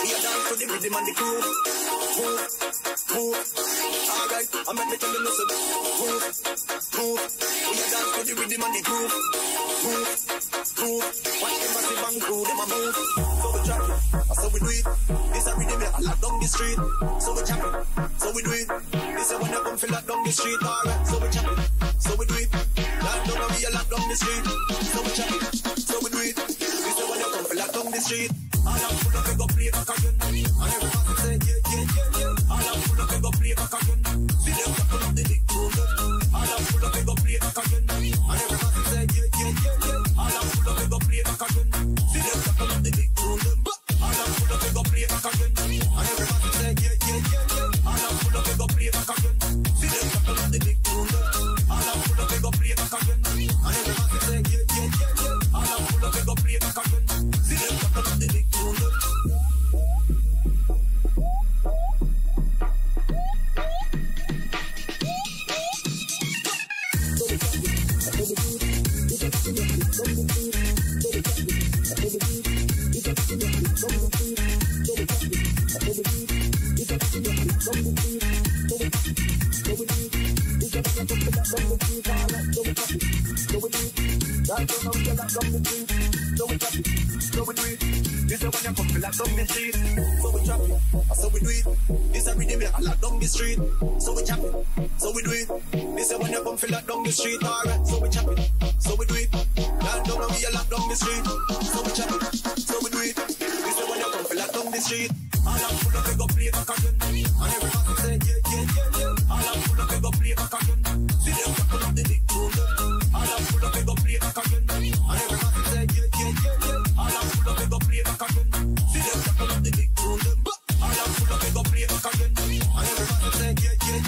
We a dance to the rhythm and the groove. Move, move. Alright, I make me tell you no so. Move, move. We a dance to the rhythm and the groove. Move, move. Watch them massive and crew, them a move. So we track it, so we do it. This a rhythm that lock down the street. So we chop it, so we do it. This a when you come feel lock down the street. Alright, so we chop it, so we do it. Lock down and we a lock down the street. So we chop it, so we do it. This a when you come feel lock down the street. All I'm full of go play back again. And everybody say yeah, yeah, yeah, yeah. All I'm full of go play back again. See them couple of the big tune. All I'm full of go play back again. And everybody say yeah, yeah, yeah, yeah. All I'm full of go play back again. See them couple of the big tune. All I'm full of go play back again. And everybody say yeah, yeah, yeah, yeah. All I'm full of go play back again. See them couple of the big tune. All I'm full of go play back again. And everybody say yeah, yeah, yeah, yeah. All I'm full of go play back again. See them couple of the big tune. So we do it. This a rhythm that lock down the street. So we chop it, so we do it. This a when you come feel lock down the street. Alright, so we chop it, so we do it. Lock down and we a lock down the street. So we chop it, so we do it. This a when you come feel lock down the street. All I'm full of go play back again. And everybody say yeah, yeah, yeah, yeah. All I'm full of go play back again. See them couple of the big tune. All I'm full of go play back again. And everybody say yeah, yeah, yeah, yeah. All I'm full of go play back again. See them couple of the big tune. All I'm full of go play back again. And everybody say yeah, yeah, yeah, yeah.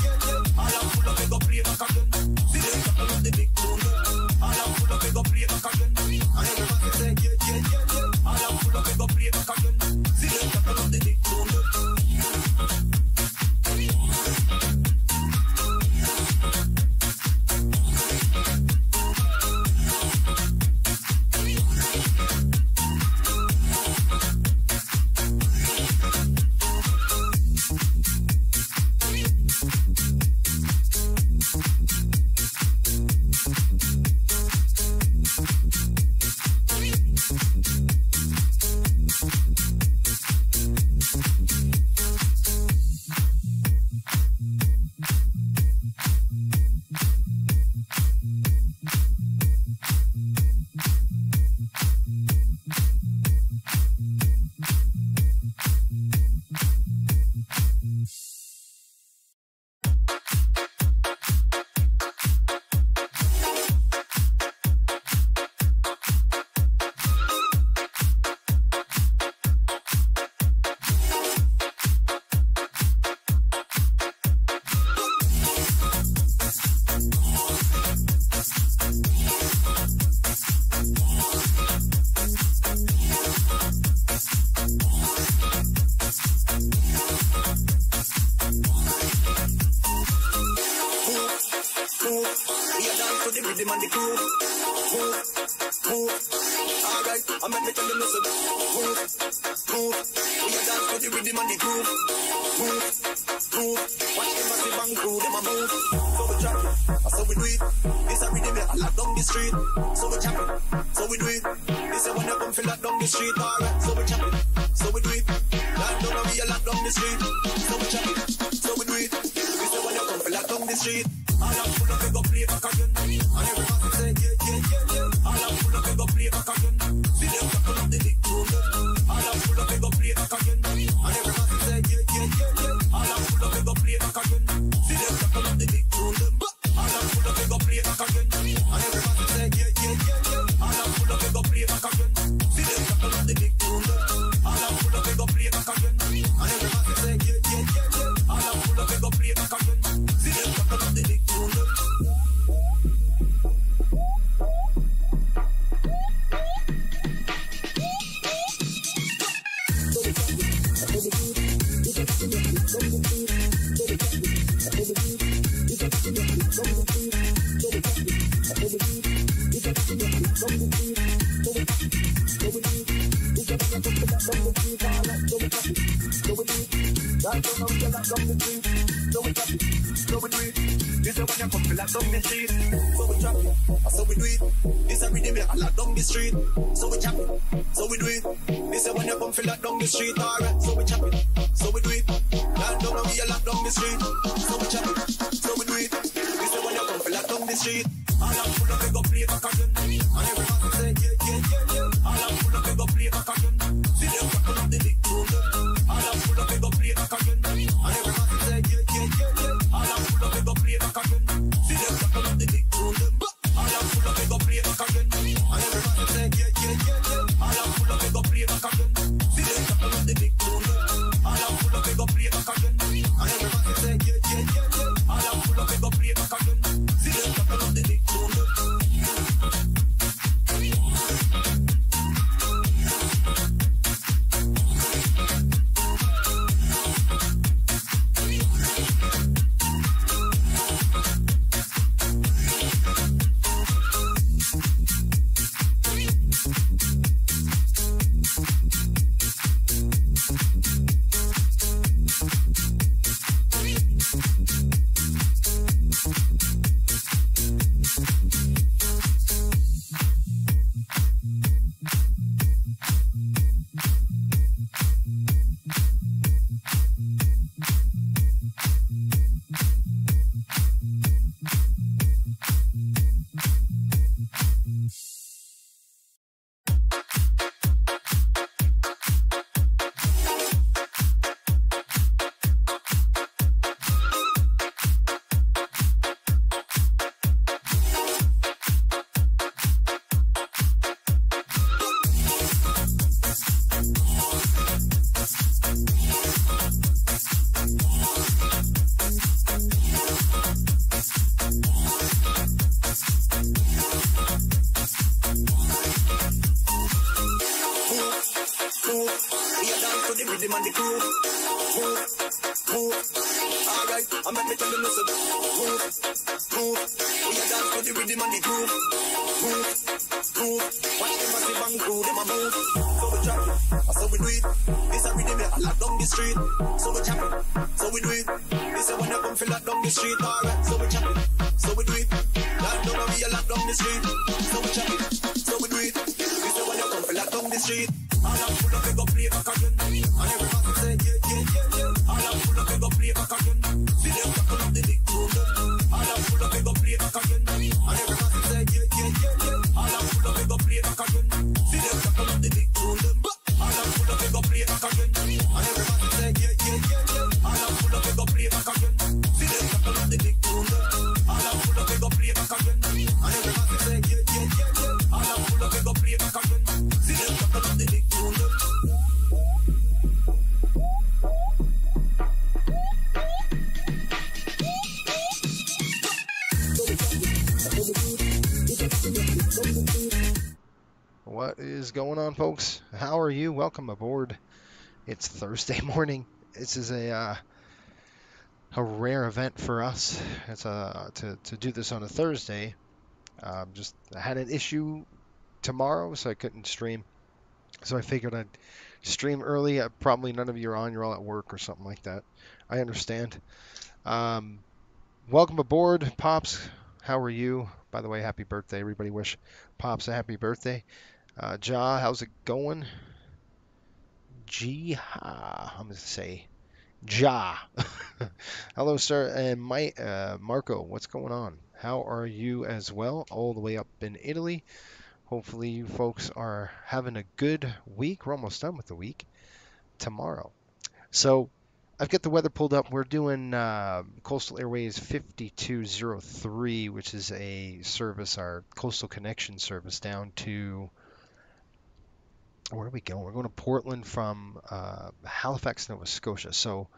All I'm full of go play back again. See them couple of the big tune. All I'm full of go play back again. And everybody say yeah, yeah, yeah, yeah. All I'm full of go play back again. See them couple of the big tune. Go with me. Right now we get locked down the street. So we chop it, so we do it. This is when you come to lock down the street. So we chop it, so we do it. This is rhythm you lock down the street. So we chop it, so we do it. This is when you come to lock down the street. Alright, so we chop it, so we do it. Land down and we lock down the street. So we chop it, so we do it. This is when you come to lock down the street. All I'm full of go play back again. And everybody say yeah. All I'm full of go play back again. See them couple of the big tune. All I'm full of go play back again. And everybody say yeah. All I'm full of go play back again. See them couple of the big tune. All I'm full of go play back again. And everybody say yeah. All I'm full of go play back again. See them couple of the big tune. All I'm full of go play back again. And everybody say yeah. All I'm full of go play back again. See them couple of the big tune. What is going on, folks? How are you? Welcome aboard. It's Thursday morning. This is a rare event for us. It's to do this on a Thursday. Just I had an issue tomorrow, so I couldn't stream. So I figured I'd stream early. Probably none of you are on. You're all at work or something like that. I understand. Welcome aboard, Pops. How are you? By the way, happy birthday. Everybody wish Pops a happy birthday. Ja, how's it going? I'm going to say Ja. Hello, sir. And Marco, what's going on? How are you as well? All the way up in Italy. Hopefully you folks are having a good week. We're almost done with the week tomorrow. So I've got the weather pulled up. We're doing Coastal Airways 5203, which is a service, our coastal connection service down to, where are we going? We're going to Portland from Halifax, Nova Scotia. So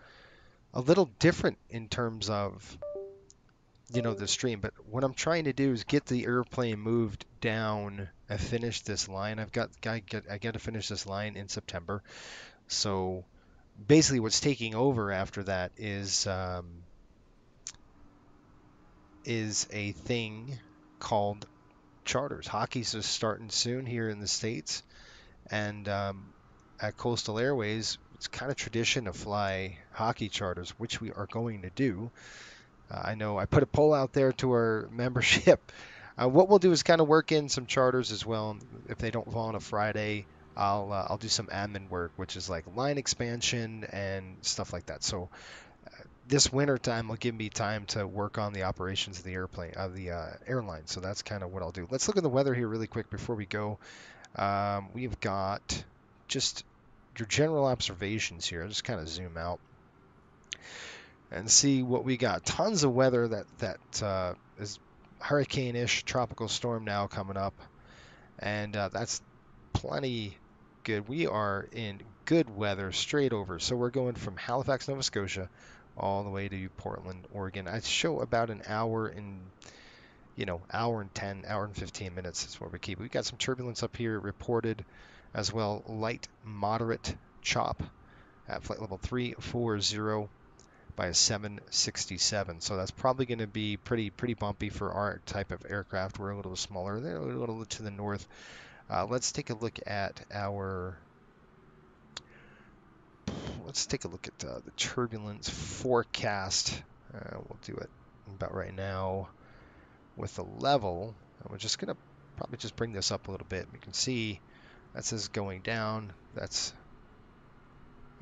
a little different in terms of, the stream. But what I'm trying to do is get the airplane moved down and finish this line. I got to finish this line in September. So basically what's taking over after that is a thing called charters. Hockey's just starting soon here in the States. And at Coastal Airways, it's kind of tradition to fly hockey charters, which we are going to do. I know I put a poll out there to our membership. What we'll do is kind of work in some charters as well. If they don't fall on a Friday, I'll do some admin work, which is like line expansion and stuff like that. So this winter time will give me time to work on the operations of the airline. So that's kind of what I'll do. Let's look at the weather here really quick before we go. We've got just your general observations here. I'll just kind of zoom out and see what we got. Tons of weather that is hurricane-ish, tropical storm now coming up, and that's plenty good. We are in good weather straight over. So we're going from Halifax, Nova Scotia, all the way to Portland, Oregon. I show about an hour and hour and 10, hour and 15 minutes is what we keep. We've got some turbulence up here reported as well. Light, moderate chop at flight level 340 by a 767. So that's probably going to be pretty bumpy for our type of aircraft. We're a little smaller. They're a little to the north. Let's take a look at the turbulence forecast. We'll do it about right now with the level. And we're just going to probably just bring this up a little bit. You can see that says going down. That's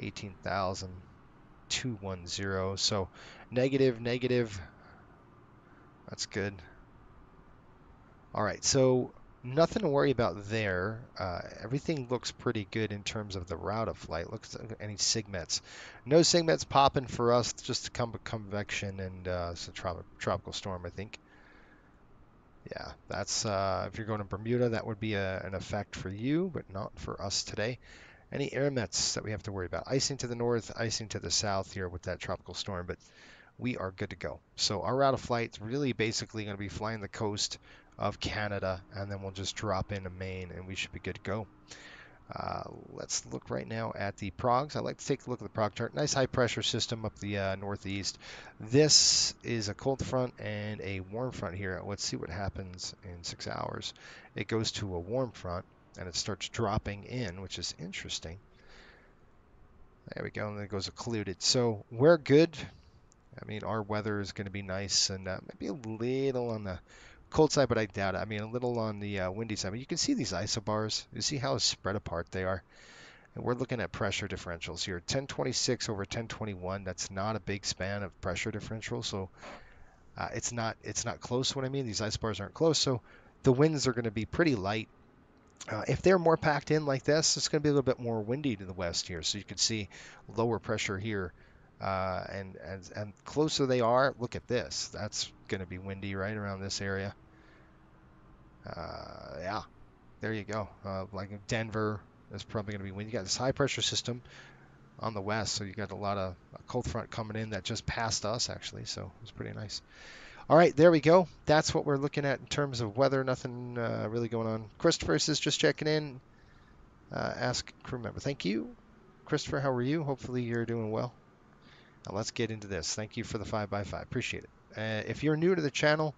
18,210. So negative. That's good. All right, so nothing to worry about there. Everything looks pretty good in terms of the route of flight. Looks like any SIGMETs. No SIGMETs popping for us, just convection and it's a tropical storm, I think. Yeah, that's if you're going to Bermuda, that would be an effect for you, but not for us today. Any air mets that we have to worry about? Icing to the north, icing to the south here with that tropical storm, but we are good to go. So our route of flight is really basically going to be flying the coast of Canada, and then we'll just drop into Maine, and we should be good to go. Let's look right now at the progs. I like to take a look at the prog chart. Nice high pressure system up the northeast. This is a cold front and a warm front here. Let's see what happens in 6 hours. It goes to a warm front, and it starts dropping in, which is interesting. There we go, and then it goes occluded. So we're good. I mean, our weather is going to be nice and maybe a little on the cold side, but I doubt it. I mean, a little on the windy side. But you can see these isobars. You see how spread apart they are. And we're looking at pressure differentials here. 1026 over 1021. That's not a big span of pressure differential. So it's not close. What I mean, these isobars aren't close. So the winds are going to be pretty light. If they're more packed in like this, it's going to be a little bit more windy to the west here. So you can see lower pressure here. And closer they are, look at this. That's going to be windy right around this area. Yeah, there you go. Like Denver is probably going to be windy. You got this high pressure system on the west, so you got a lot of cold front coming in that just passed us actually. So it's pretty nice. All right, there we go. That's what we're looking at in terms of weather. Nothing really going on. Christopher is just checking in. Ask crew member. Thank you, Christopher. How are you? Hopefully you're doing well. Now let's get into this. Thank you for the 5x5. Appreciate it. If you're new to the channel,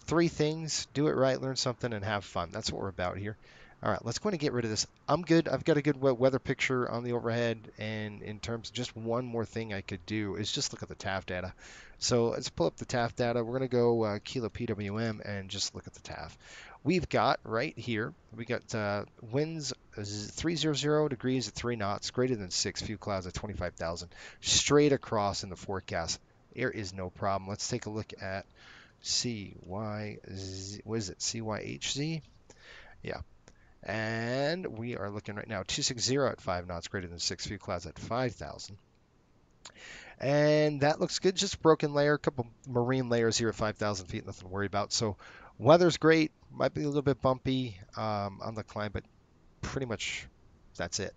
3 things: do it right, learn something, and have fun. That's what we're about here. All right, let's go ahead and get rid of this. I'm good. I've got a good weather picture on the overhead, and in terms of just one more thing I could do is just look at the TAF data. So let's pull up the TAF data. We're going to go Kilo PWM and just look at the TAF. We've got right here, we got winds 300 degrees at 3 knots, greater than 6, few clouds at 25,000, straight across in the forecast. There is no problem. Let's take a look at CYZ, what is it, CYHZ? Yeah. And we are looking right now, 260 at 5 knots, greater than 6, few clouds at 5,000. And that looks good. Just a broken layer, a couple marine layers here at 5,000 feet, nothing to worry about. So weather's great. Might be a little bit bumpy on the climb, but pretty much that's it.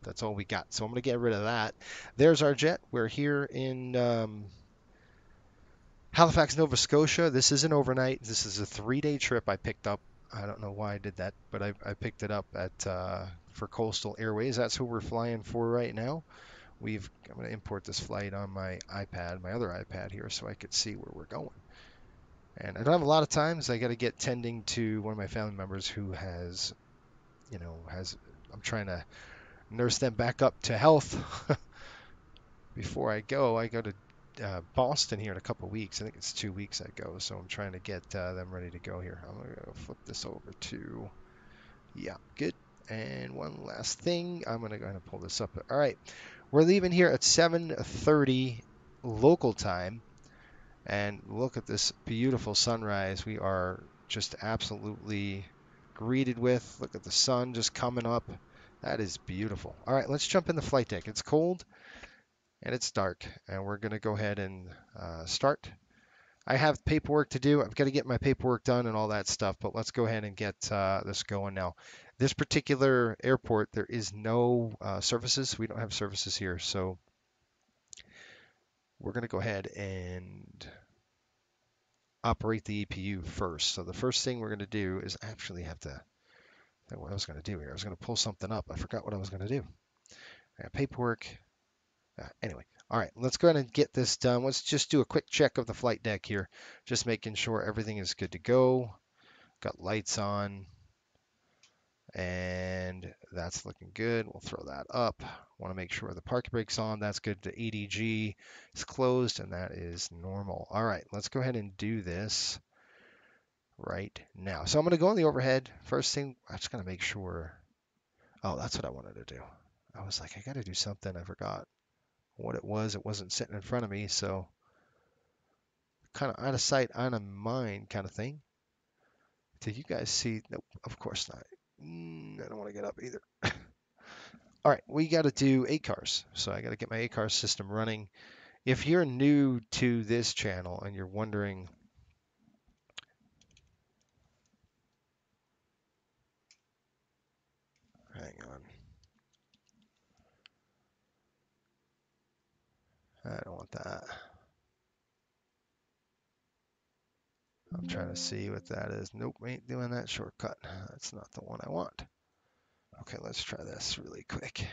That's all we got. So I'm going to get rid of that. There's our jet. We're here in Halifax, Nova Scotia. This isn't overnight. This is a 3-day trip I picked up. I don't know why I did that, but I picked it up for Coastal Airways. That's who we're flying for right now. I'm going to import this flight on my iPad, my other iPad here, so I could see where we're going. And I don't have a lot of times. I got to get tending to one of my family members who has, I'm trying to nurse them back up to health before I go. I go to Boston here in a couple weeks. I think it's 2 weeks I go, so I'm trying to get them ready to go here. I'm going to flip this over to, yeah, good. And one last thing, I'm going to go ahead and pull this up. All right, we're leaving here at 7:30 local time, and look at this beautiful sunrise we are just absolutely greeted with. Look at the sun just coming up. That is beautiful. All right, let's jump in the flight deck. It's cold and it's dark, and we're going to go ahead and start. I have paperwork to do. I've got to get my paperwork done and all that stuff, but let's go ahead and get this going now. This particular airport, there is no services. We don't have services here, so we're going to go ahead and operate the EPU first. So the first thing we're going to do is actually have to, I think what I was going to do here. I was going to pull something up. I forgot what I was going to do. I got paperwork. Anyway, all right, let's go ahead and get this done. Let's just do a quick check of the flight deck here, just making sure everything is good to go. Got lights on, and that's looking good. We'll throw that up. Want to make sure the parking brake's on. That's good. The ADG is closed, and that is normal. All right, let's go ahead and do this right now. So I'm going to go on the overhead. First thing, I'm just going to make sure. Oh, that's what I wanted to do. I was like, I got to do something. I forgot what it was. It wasn't sitting in front of me, so kind of out of sight, out of mind kind of thing. Did you guys see? Nope, of course not. I don't want to get up either. All right, we got to do ACARS. So I got to get my ACARS system running. If you're new to this channel and you're wondering, hang on. I don't want that. I'm trying to see what that is. Nope, ain't doing that shortcut. That's not the one I want. Okay, let's try this really quick.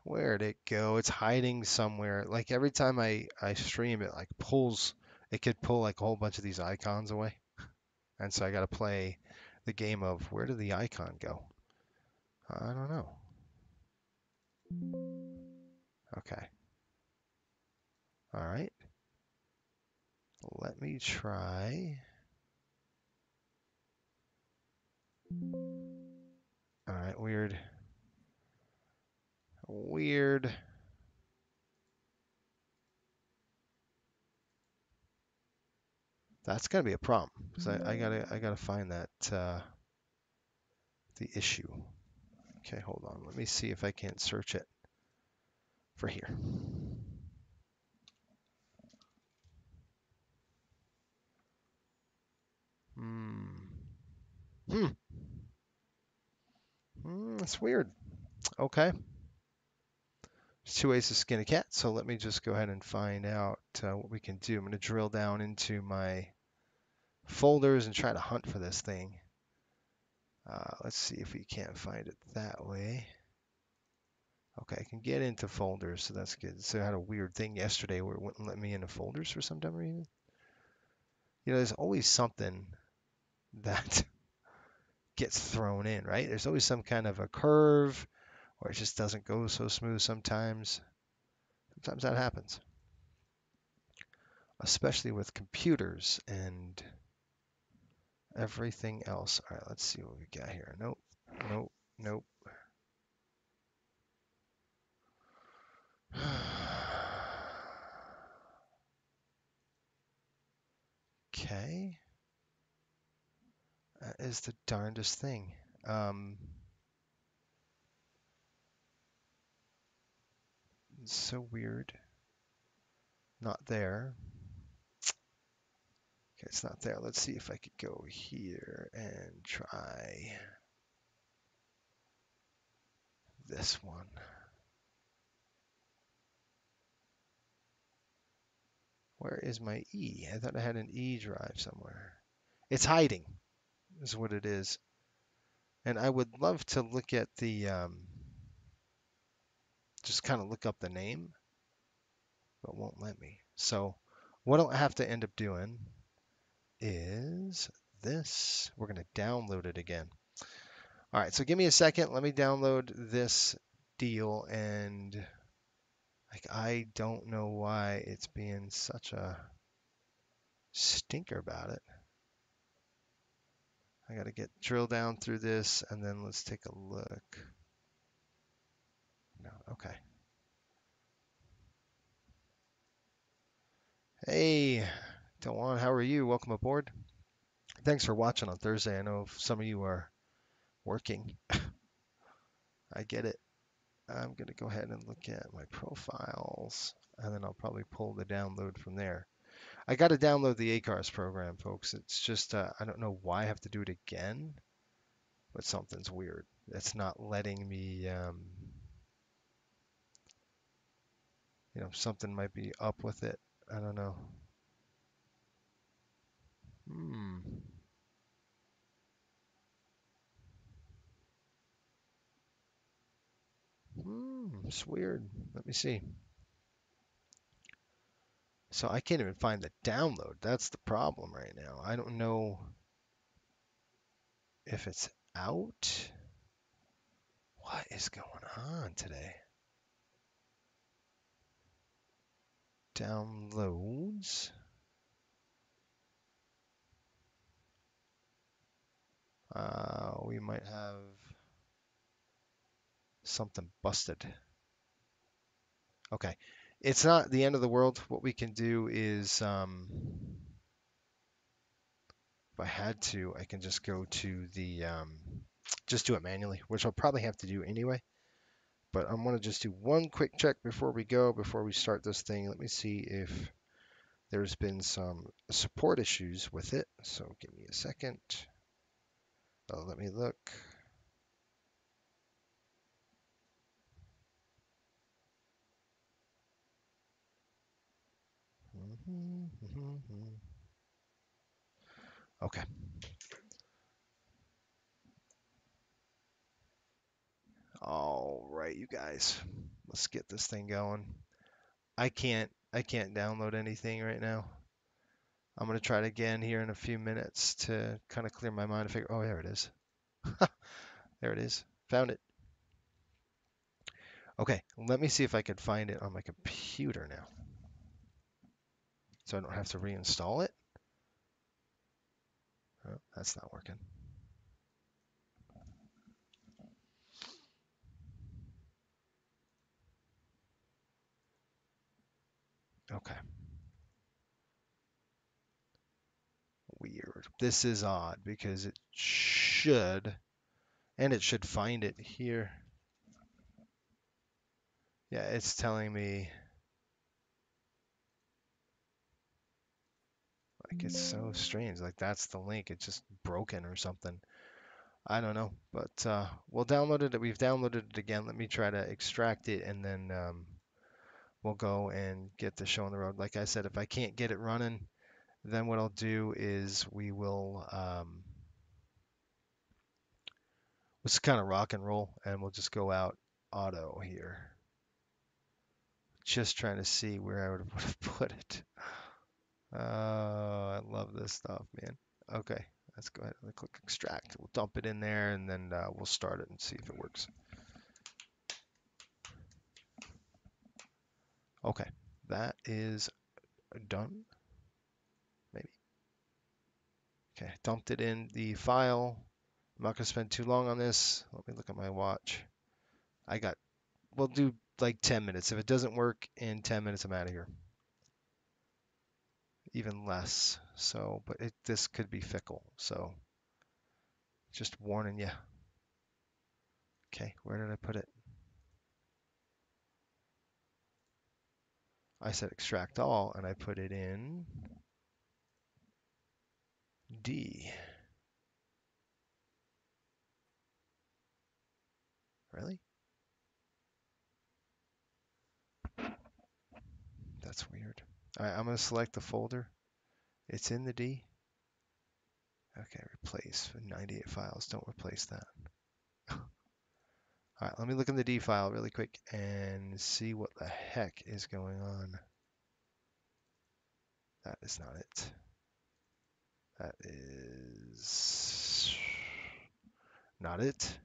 Where'd it go? It's hiding somewhere. Like every time I stream, it like pulls, it could pull like a whole bunch of these icons away. And so I got to play the game of where did the icon go? I don't know. Okay. All right. Let me try. All right, weird. Weird. That's gonna be a problem because I gotta find that the issue. Okay, hold on. Let me see if I can't search it for here. That's weird. Okay. There's two ways to skin a cat, so let me just go ahead and find out what we can do. I'm going to drill down into my folders and try to hunt for this thing. Let's see if we can't find it that way. Okay, I can get into folders, so that's good. So I had a weird thing yesterday where it wouldn't let me into folders for some dumb reason. You know, there's always something that gets thrown in, right? There's always some kind of a curve, or it just doesn't go so smooth sometimes. Sometimes that happens, especially with computers and everything else. All right, let's see what we got here. Nope, nope, nope. Okay. That is the darndest thing. It's so weird. Not there. Okay, it's not there. Let's see if I could go here and try this one. Where is my E? I thought I had an E drive somewhere. It's hiding, is what it is. And I would love to look at the, just kind of look up the name, but won't let me. So what I'll have to end up doing is this. We're going to download it again. All right, so give me a second. Let me download this deal, and like I don't know why it's being such a stinker about it. I got to drill down through this, and then let's take a look. No, okay. Hey, Dewan, how are you? Welcome aboard. Thanks for watching on Thursday. I know some of you are working. I get it. I'm going to go ahead and look at my profiles, and then I'll probably pull the download from there. I got to download the ACARS program, folks. It's just, I don't know why I have to do it again, but something's weird. It's not letting me, something might be up with it. I don't know. Hmm. It's weird. Let me see. So I can't even find the download. That's the problem right now. I don't know if it's out. What is going on today? Downloads. We might have something busted. Okay. It's not the end of the world. What we can do is, if I had to, I can just go to the, just do it manually, which I'll probably have to do anyway. But I'm going to just do one quick check before we start this thing. Let me see if there's been some support issues with it. So give me a second. Let me look. Okay. All right, you guys. Let's get this thing going. I can't download anything right now. I'm gonna try it again here in a few minutes to kind of clear my mind and figure. Oh, there it is. There it is. Found it. Okay, let me see if I could find it on my computer now, so I don't have to reinstall it. Oh, that's not working. Okay. Weird. This is odd because it should find it here. Yeah, it's telling me like it's so strange. Like that's the link. It's just broken or something. I don't know, but we'll download it. We've downloaded it again. Let me try to extract it, and then we'll go and get the show on the road. Like I said, if I can't get it running, then what I'll do is we will let's kind of rock and roll, and we'll just go out auto here. Just trying to see where I would have put it. Oh, I love this stuff, man. Okay, let's go ahead and click extract. We'll dump it in there, and then we'll start it and see if it works. Okay, that is done. Maybe. Okay, dumped it in the file. I'm not going to spend too long on this. Let me look at my watch. We'll do like 10 minutes. If it doesn't work in 10 minutes, I'm out of here. Even less. So, but this could be fickle. So, just warning you. Okay, where did I put it? I said extract all, and I put it in D. Really? That's weird. All right, I'm going to select the folder. It's in the D. Okay, replace 98 files. Don't replace that. All right, let me look in the D file really quick and see what the heck is going on. That is not it. That is Not it.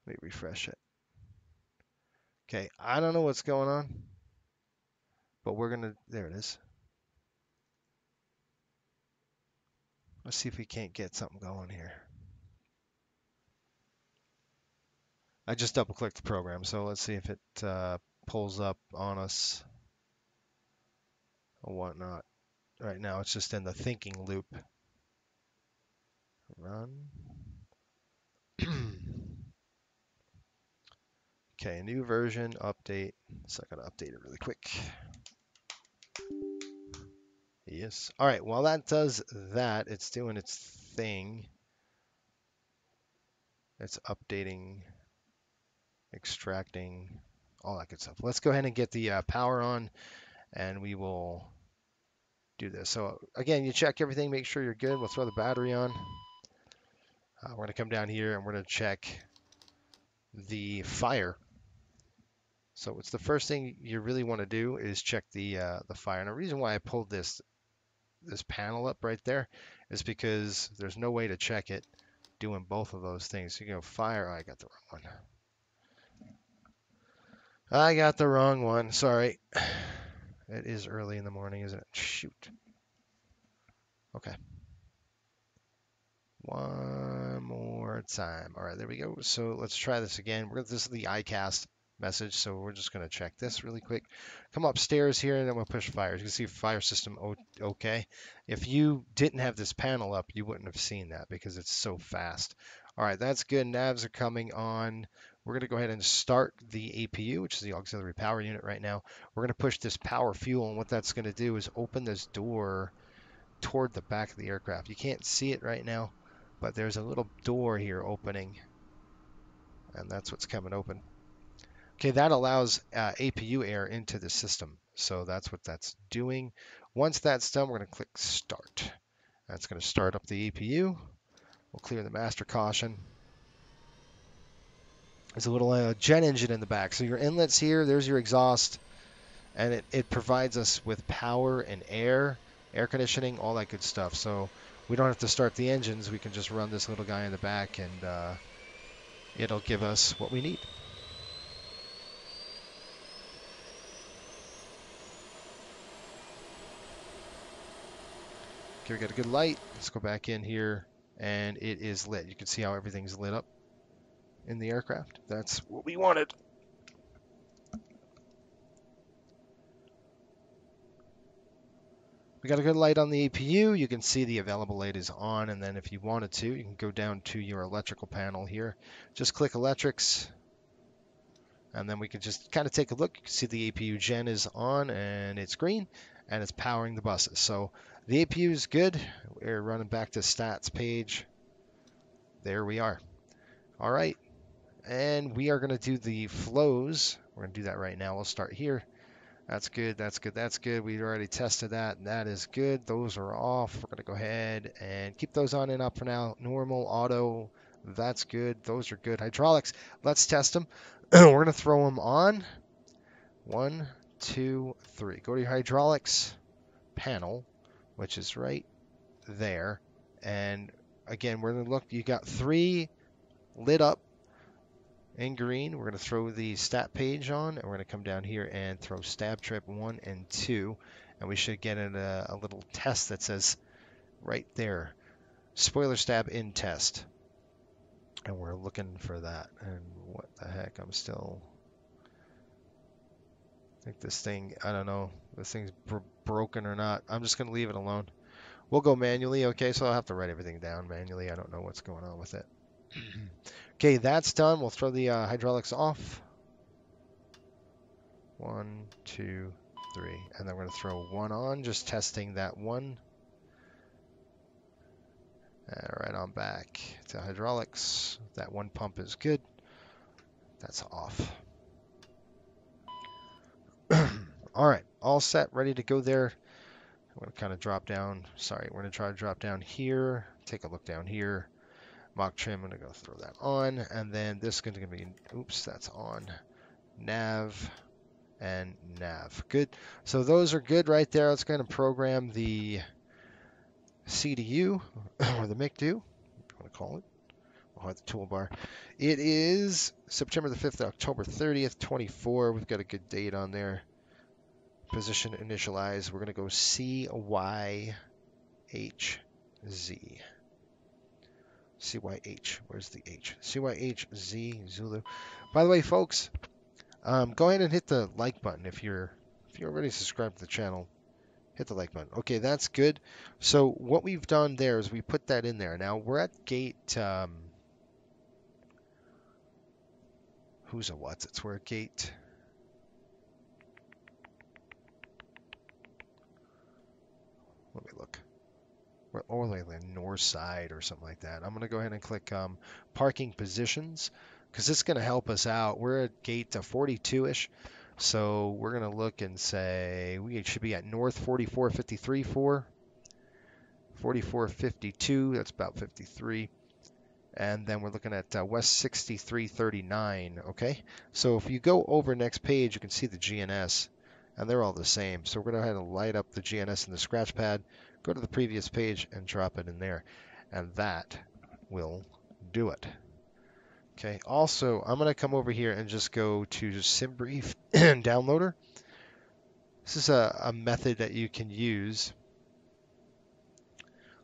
Let me refresh it. Okay, I don't know what's going on, but we're gonna, there it is. Let's see if we can't get something going here. I just double clicked the program, so let's see if it pulls up on us or whatnot. Right now it's just in the thinking loop. Run. Okay, new version, update. So I gotta update it really quick. Yes. All right, while that does that, it's doing its thing. It's updating, extracting, all that good stuff. Let's go ahead and get the power on, and we will do this. So again, you check everything, make sure you're good. We'll throw the battery on. We're going to come down here and we're going to check the fire. So it's the first thing you really want to do is check the fire. And the reason why I pulled this panel up right there is because there's no way to check it doing both of those things. So you go fire. Oh, I got the wrong one. I got the wrong one. Sorry. It is early in the morning, isn't it? Shoot. Okay. One more time. All right, there we go. So let's try this again. This is the iCast message, so we're just going to check this really quick. Come upstairs here, and then we'll push fire. You can see fire system okay. If you didn't have this panel up, you wouldn't have seen that because it's so fast. All right, that's good. Navs are coming on. We're going to go ahead and start the APU, which is the auxiliary power unit right now. We're going to push this power fuel, and what that's going to do is open this door toward the back of the aircraft. You can't see it right now, but there's a little door here opening, and that's what's coming open. Okay, that allows APU air into the system, so that's what that's doing. Once that's done, we're going to click Start. That's going to start up the APU. We'll clear the master caution. There's a little jet engine in the back, so your inlet's here, there's your exhaust, and it provides us with power and air conditioning, all that good stuff. So we don't have to start the engines. We can just run this little guy in the back, and it'll give us what we need. Okay, we got a good light. Let's go back in here, and it is lit. You can see how everything's lit up in the aircraft. That's what we wanted. We got a good light on the APU. You can see the available light is on, and then if you wanted to, you can go down to your electrical panel here. Just click electrics, and then we can just kind of take a look. You can see the APU gen is on, and it's green, and it's powering the buses. So the APU is good. We're running back to stats page. There we are. All right, and we are going to do the flows. We're going to do that right now. We'll start here. That's good, that's good, that's good. We already tested that, and that is good. Those are off. We're going to go ahead and keep those on and up for now. Normal, auto, that's good. Those are good. Hydraulics, let's test them. We're going to throw them on. 1, 2, 3. Go to your hydraulics panel, which is right there. And again, we're going to look. You got 3 lit up in green. We're going to throw the stat page on, and we're going to come down here and throw stab trip 1 and 2, and we should get a little test that says right there, spoiler stab in test, and we're looking for that. And what the heck, I think this thing, I don't know, this thing's broken or not. I'm just going to leave it alone. We'll go manually, okay, so I'll have to write everything down manually. I don't know what's going on with it. Okay, that's done. We'll throw the hydraulics off. 1, 2, 3, and then we're going to throw 1 on, just testing that 1. Right on back to hydraulics. That 1 pump is good. That's off. All right, all set, ready to go there. I'm going to kind of drop down. Sorry, we're going to try to drop down here. Take a look down here. Mock trim, I'm going to go throw that on, and then this is going to be, oops, that's on. Nav and nav. Good. So those are good right there. Let's go ahead and program the CDU, or the MICDU, you want to call it. I'll have the toolbar. It is September the 5th, October 30th, 24. We've got a good date on there. Position initialize. We're going to go CYHZ. CYH. Where's the H? CYHZ Zulu. By the way, folks, go ahead and hit the like button if you're already subscribed to the channel. Hit the like button. Okay, that's good. So what we've done there is we put that in there. Now we're at gate. Who's a what's? It's we're at gate. Let me look. We're all the way on the north side or something like that. I'm going to go ahead and click parking positions because it's going to help us out. We're at gate 42-ish. So we're going to look and say we should be at north 4453 4452. That's about 53. And then we're looking at west 6339. Okay. So if you go over next page, you can see the GNS. And they're all the same. So we're going to go ahead and light up the GNS in the scratch pad, go to the previous page and drop it in there. And that will do it. Okay, also, I'm going to come over here and just go to SimBrief Downloader. This is a method that you can use.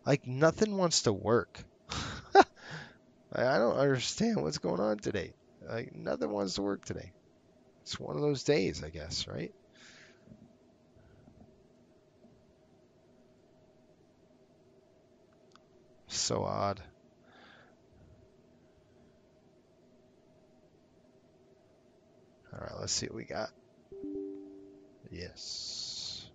Like, nothing wants to work. I don't understand what's going on today. Like, nothing wants to work today. It's one of those days, I guess, right? So odd. All right, let's see what we got. Yes.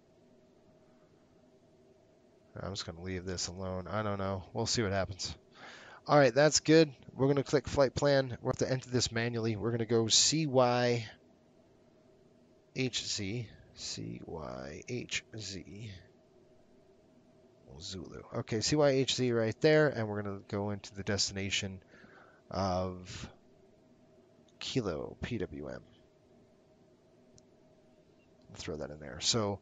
I'm just going to leave this alone. I don't know. We'll see what happens. All right, that's good. We're going to click flight plan. We'll have to enter this manually. We're going to go CYHZ. CYHZ. Zulu. Okay, CYHZ right there. And we're going to go into the destination of Kilo PWM. I'll throw that in there. So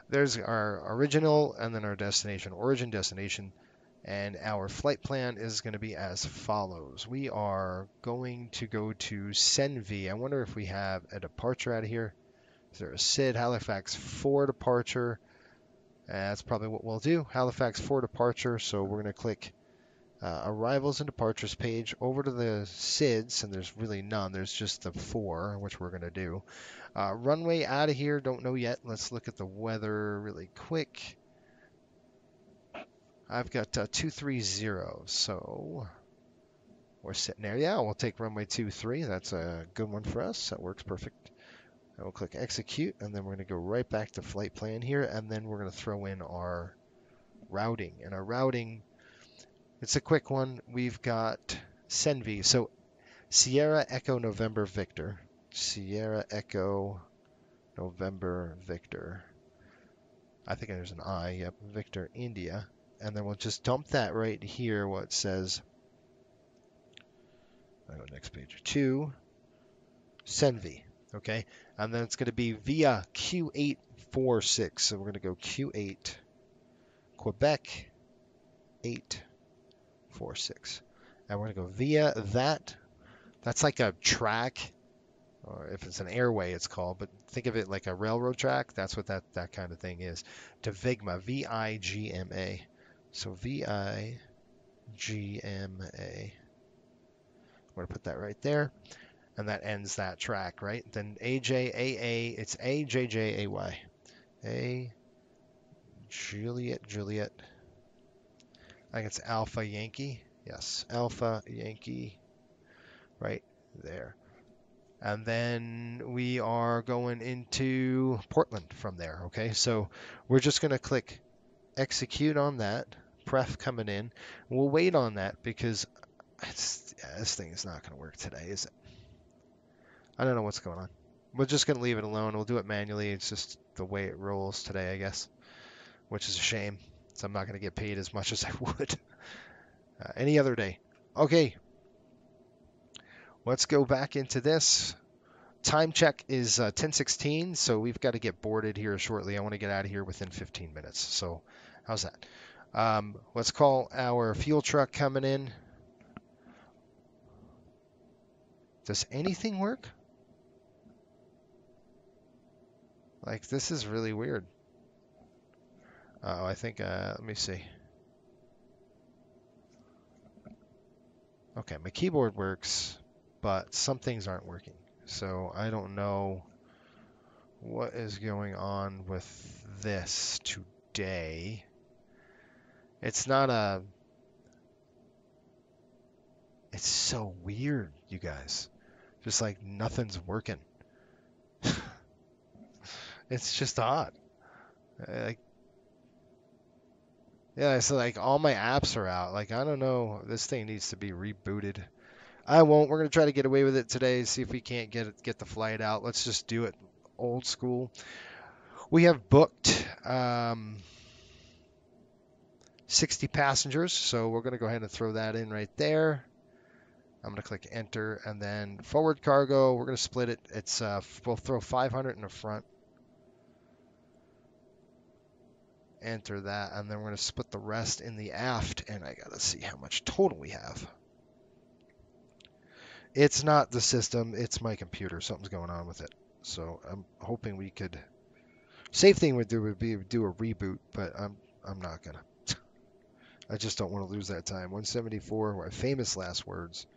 there's our original and then our destination, origin, destination. And our flight plan is going to be as follows. We are going to go to Senvi. I wonder if we have a departure out of here. Is there a SID? Halifax 4 departure. That's probably what we'll do. Halifax 4 departure. So we're going to click arrivals and departures page over to the SIDs. And there's really none. There's just the 4, which we're going to do. Runway out of here. Don't know yet. Let's look at the weather really quick. I've got 230, so we're sitting there. Yeah, we'll take runway 23. That's a good one for us. That works perfect. And we'll click execute, and then we're going to go right back to flight plan here, and then we're going to throw in our routing. And our routing, it's a quick one. We've got Senvi. So Sierra Echo November Victor. Sierra Echo November Victor. I think there's an I. Yep, Victor India. And then we'll just dump that right here, what it says. I'll go next page. To Senvi, okay? And then it's going to be via Q846. So we're going to go Q8, Quebec 846. And we're going to go via that. That's like a track, or if it's an airway, it's called. But think of it like a railroad track. That's what that kind of thing is. To Vigma, V-I-G-M-A. So V-I-G-M-A. We're going to put that right there. And that ends that track, right? Then A-J-A-A, it's A-J-J-A-Y. A, Juliet. I think it's Alpha Yankee. Yes, Alpha Yankee right there. And then we are going into Portland from there, okay? So we're just going to click execute on that. Pref coming in. We'll wait on that because this thing is not going to work today, is it? I don't know what's going on. We're just going to leave it alone. We'll do it manually. It's just the way it rolls today, I guess, which is a shame. So I'm not going to get paid as much as I would any other day. Okay. Let's go back into this. Time check is 10:16, so we've got to get boarded here shortly. I want to get out of here within 15 minutes. So how's that? Let's call our fuel truck coming in. Does anything work? Like, this is really weird. Oh, I think, let me see. Okay, my keyboard works, but some things aren't working. So I don't know what is going on with this today. It's not a... It's so weird, you guys. Just like nothing's working. It's just odd. Like, yeah, so like all my apps are out. Like, I don't know. This thing needs to be rebooted. I won't. We're gonna try to get away with it today. See if we can't get the flight out. Let's just do it old school. We have booked 60 passengers, so we're gonna go ahead and throw that in right there. I'm gonna click enter, and then forward cargo. We're gonna split it. It's we'll throw 500 in the front. Enter that, and then we're gonna split the rest in the aft. And I gotta see how much total we have. It's not the system, it's my computer. Something's going on with it. So I'm hoping we could. Safe thing would be do a reboot, but I'm not gonna. I just don't want to lose that time. 174, famous last words.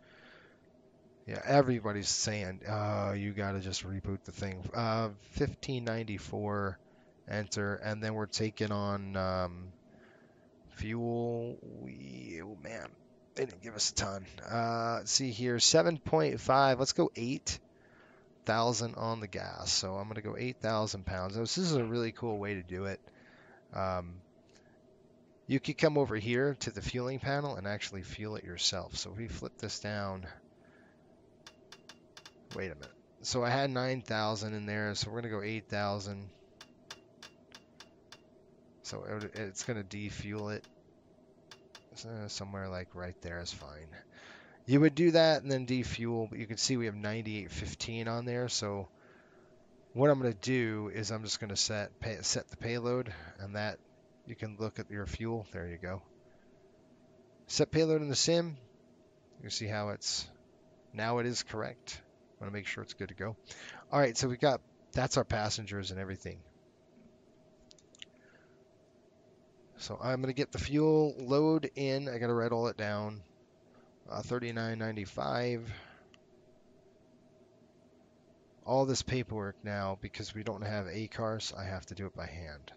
Yeah, everybody's saying, oh, you gotta just reboot the thing. 1594, enter, and then we're taking on fuel. Oh man, they didn't give us a ton. Let's see here, 7.5. Let's go 8,000 on the gas. So I'm gonna go 8,000 pounds. This is a really cool way to do it. You could come over here to the fueling panel and actually fuel it yourself. So if we flip this down, wait a minute. So I had 9,000 in there, so we're gonna go 8,000. So it's gonna defuel it. Somewhere like right there is fine. You would do that and then defuel, but you can see we have 9815 on there. So what I'm going to do is I'm just going to set the payload, and that you can look at your fuel. There you go. Set payload in the sim. You can see how it's now it is correct. I want to make sure it's good to go. All right, so we got that's our passengers and everything. So I'm going to get the fuel load in. I got to write all it down. 39.95. All this paperwork now, because we don't have ACARS, I have to do it by hand.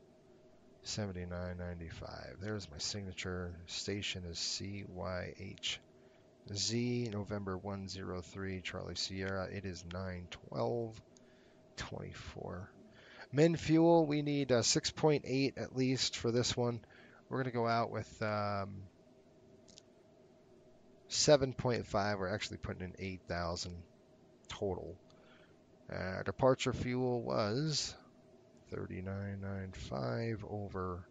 79.95. There's my signature. Station is CYHZ, November 103, Charlie Sierra. It is 9/12/24. Min fuel, we need 6.8 at least for this one. We're going to go out with 7.5. We're actually putting in 8,000 total. Departure fuel was 39.95 over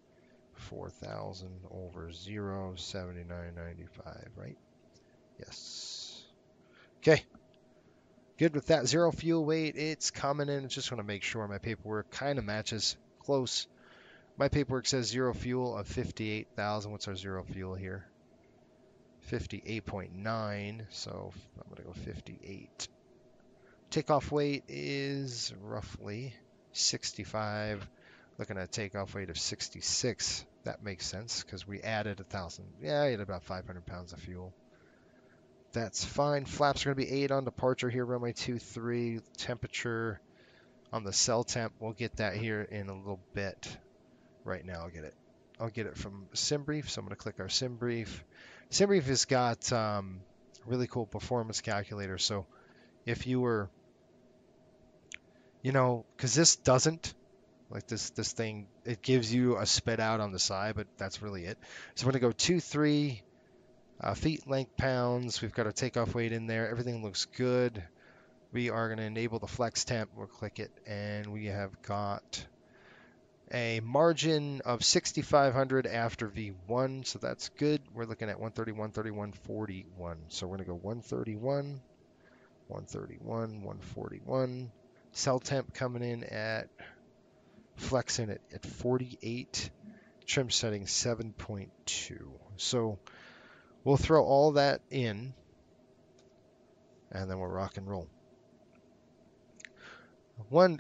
4,000 over 0, 79.95, right? Yes. Okay. Good with that. Zero fuel weight. It's coming in. Just want to make sure my paperwork kind of matches close. My paperwork says zero fuel of 58,000. What's our zero fuel here? 58.9. So I'm going to go 58. Takeoff weight is roughly 65. Looking at a takeoff weight of 66. That makes sense because we added 1,000. Yeah, I had about 500 pounds of fuel. That's fine. Flaps are going to be 8 on departure here. Runway 23. Temperature on the cell temp. We'll get that here in a little bit. Right now, I'll get it from SimBrief. So I'm going to click our SimBrief. SimBrief has got really cool performance calculator. So if you were, because this doesn't, like this thing, it gives you a spit out on the side, but that's really it. So we're going to go 23 feet length pounds. We've got our takeoff weight in there. Everything looks good. We are going to enable the flex temp. We'll click it, and we have got a margin of 6,500 after V1, so that's good. We're looking at 131, 31, 41. So we're going to go 131, 131, 141. Cell temp coming in at flexing it at 48. Trim setting 7.2. So we'll throw all that in, and then we'll rock and roll.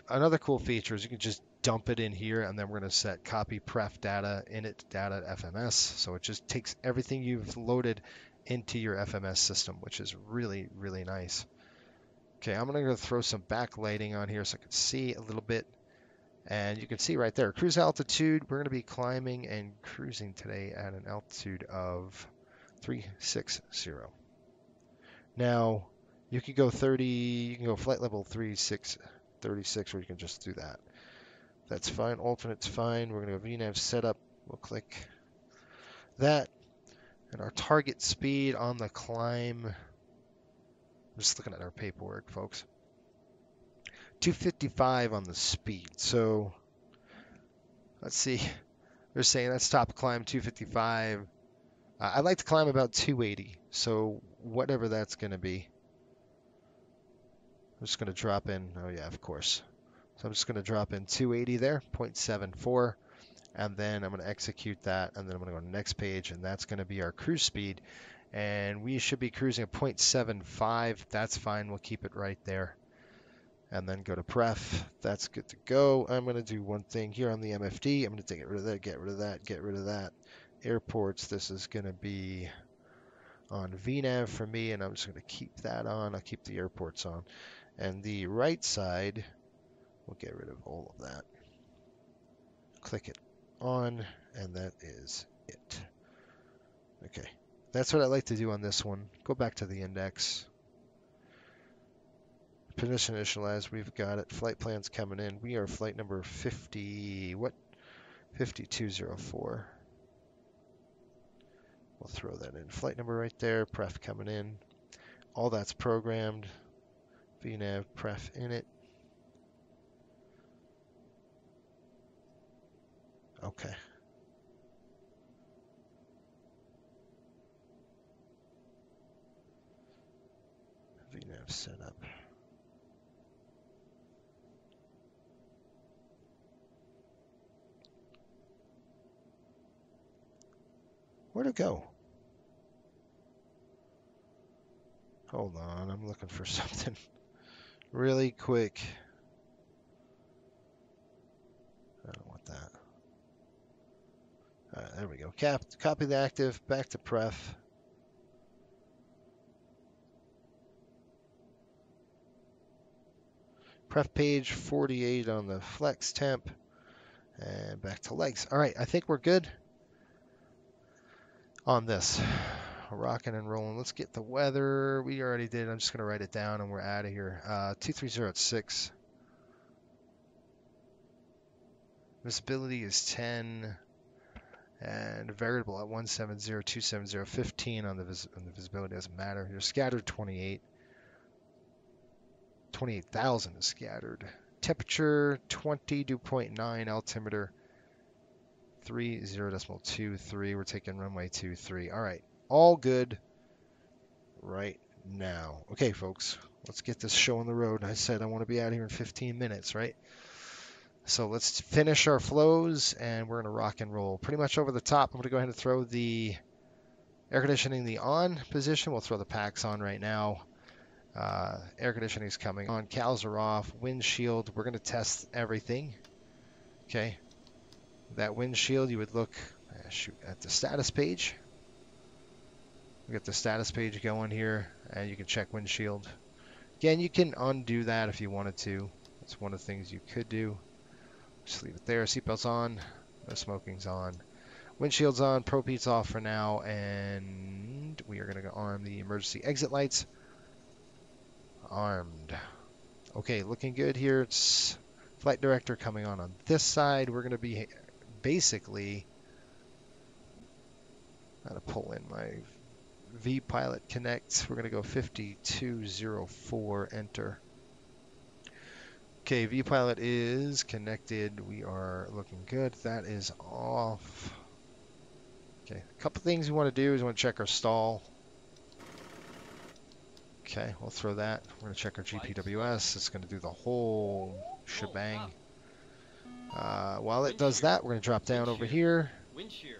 Another cool feature is you can just dump it in here, and then we're going to set copy pref data init data FMS. So it just takes everything you've loaded into your FMS system, which is really, really nice. Okay, I'm going to throw some backlighting on here so I can see a little bit. And you can see right there, cruise altitude, we're going to be climbing and cruising today at an altitude of 360. Now, you can go 30, you can go flight level 36, or you can just do that. That's fine. Alternate's fine. We're going to go VNAV setup. We'll click that. And our target speed on the climb, I'm just looking at our paperwork, folks. 255 on the speed. So let's see. They're saying that's top climb 255. I like to climb about 280. So whatever that's going to be. I'm just going to drop in. Oh yeah, of course. So I'm just going to drop in 280 there, 0.74. And then I'm going to execute that. And then I'm going to go to the next page. And that's going to be our cruise speed. And we should be cruising at 0.75. That's fine. We'll keep it right there. And then go to pref. That's good to go. I'm going to do one thing here on the MFD. I'm going to get rid of that, get rid of that, get rid of that. Airports, this is going to be on VNAV for me, and I'm just going to keep that on. I'll keep the airports on. And the right side, we'll get rid of all of that. Click it on, and that is it. Okay, that's what I like to do on this one. Go back to the index. Position initialized, we've got it. Flight plans coming in. We are flight number 5204. We'll throw that in. Flight number right there. Pref coming in. All that's programmed. VNAV pref in it. Okay. VNAV setup. Where'd it go? Hold on, I'm looking for something really quick. I don't want that. All right, there we go. Copy the active, back to pref. Pref page 48 on the flex temp. And back to legs. All right, I think we're good on this. Rocking and rolling. Let's get the weather. We already did. I'm just going to write it down and we're out of here. 230 at 6. Visibility is 10. And variable at 170, 270, 15 on the visibility. Doesn't matter. You're scattered 28. 28,000 is scattered. Temperature 20.9. Altimeter 30.23. We're taking runway 23. All right. All good right now. Okay, folks, let's get this show on the road. I said I want to be out here in 15 minutes, right? So let's finish our flows, and we're going to rock and roll. Pretty much over the top, I'm going to go ahead and throw the air conditioning, the on position. We'll throw the packs on right now. Air conditioning is coming on. Cals are off. Windshield, we're going to test everything. Okay. That windshield, you would look at the status page. We got the status page going here, and you can check windshield. Again, you can undo that if you wanted to. That's one of the things you could do. Just leave it there. Seatbelts on. No smoking's on. Windshield's on. Propeat's off for now, and we are going to go arm the emergency exit lights. Armed. Okay, looking good here. It's flight director coming on this side. We're going to be basically... I'm going to pull in my vPilot Connect. We're going to go 5204, enter. Okay, vPilot is connected. We are looking good. That is off. Okay, a couple things we want to do is we want to check our stall. Okay, we'll throw that. We're going to check our GPWS. It's going to do the whole shebang. While it does that, we're going to drop down over here. Wind shear.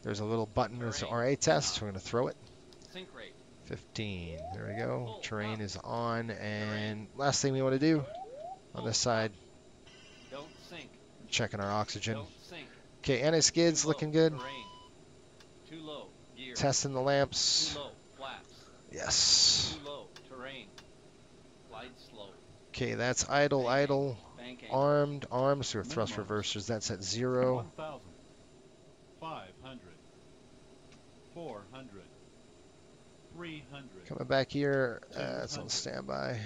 There's a little button that's Terrain. RA test. We're going to throw it. Sink rate. 15. There we go. Pull Terrain up. is on. And Terrain. last thing we want to do on Pull this side, up. Don't sink. checking our oxygen. Don't sink. Okay, anti-skids Too low. looking good. Terrain. Too low. Gear. Testing the lamps. Too low. Flaps. Yes. Too low. Terrain. Glide slow. Okay, that's idle, Bank idle. angle. Bank angle. Armed, arms through thrust reversers. That's at 0. 1,000, 500, 400, 300, Coming back here. It's on 200. standby.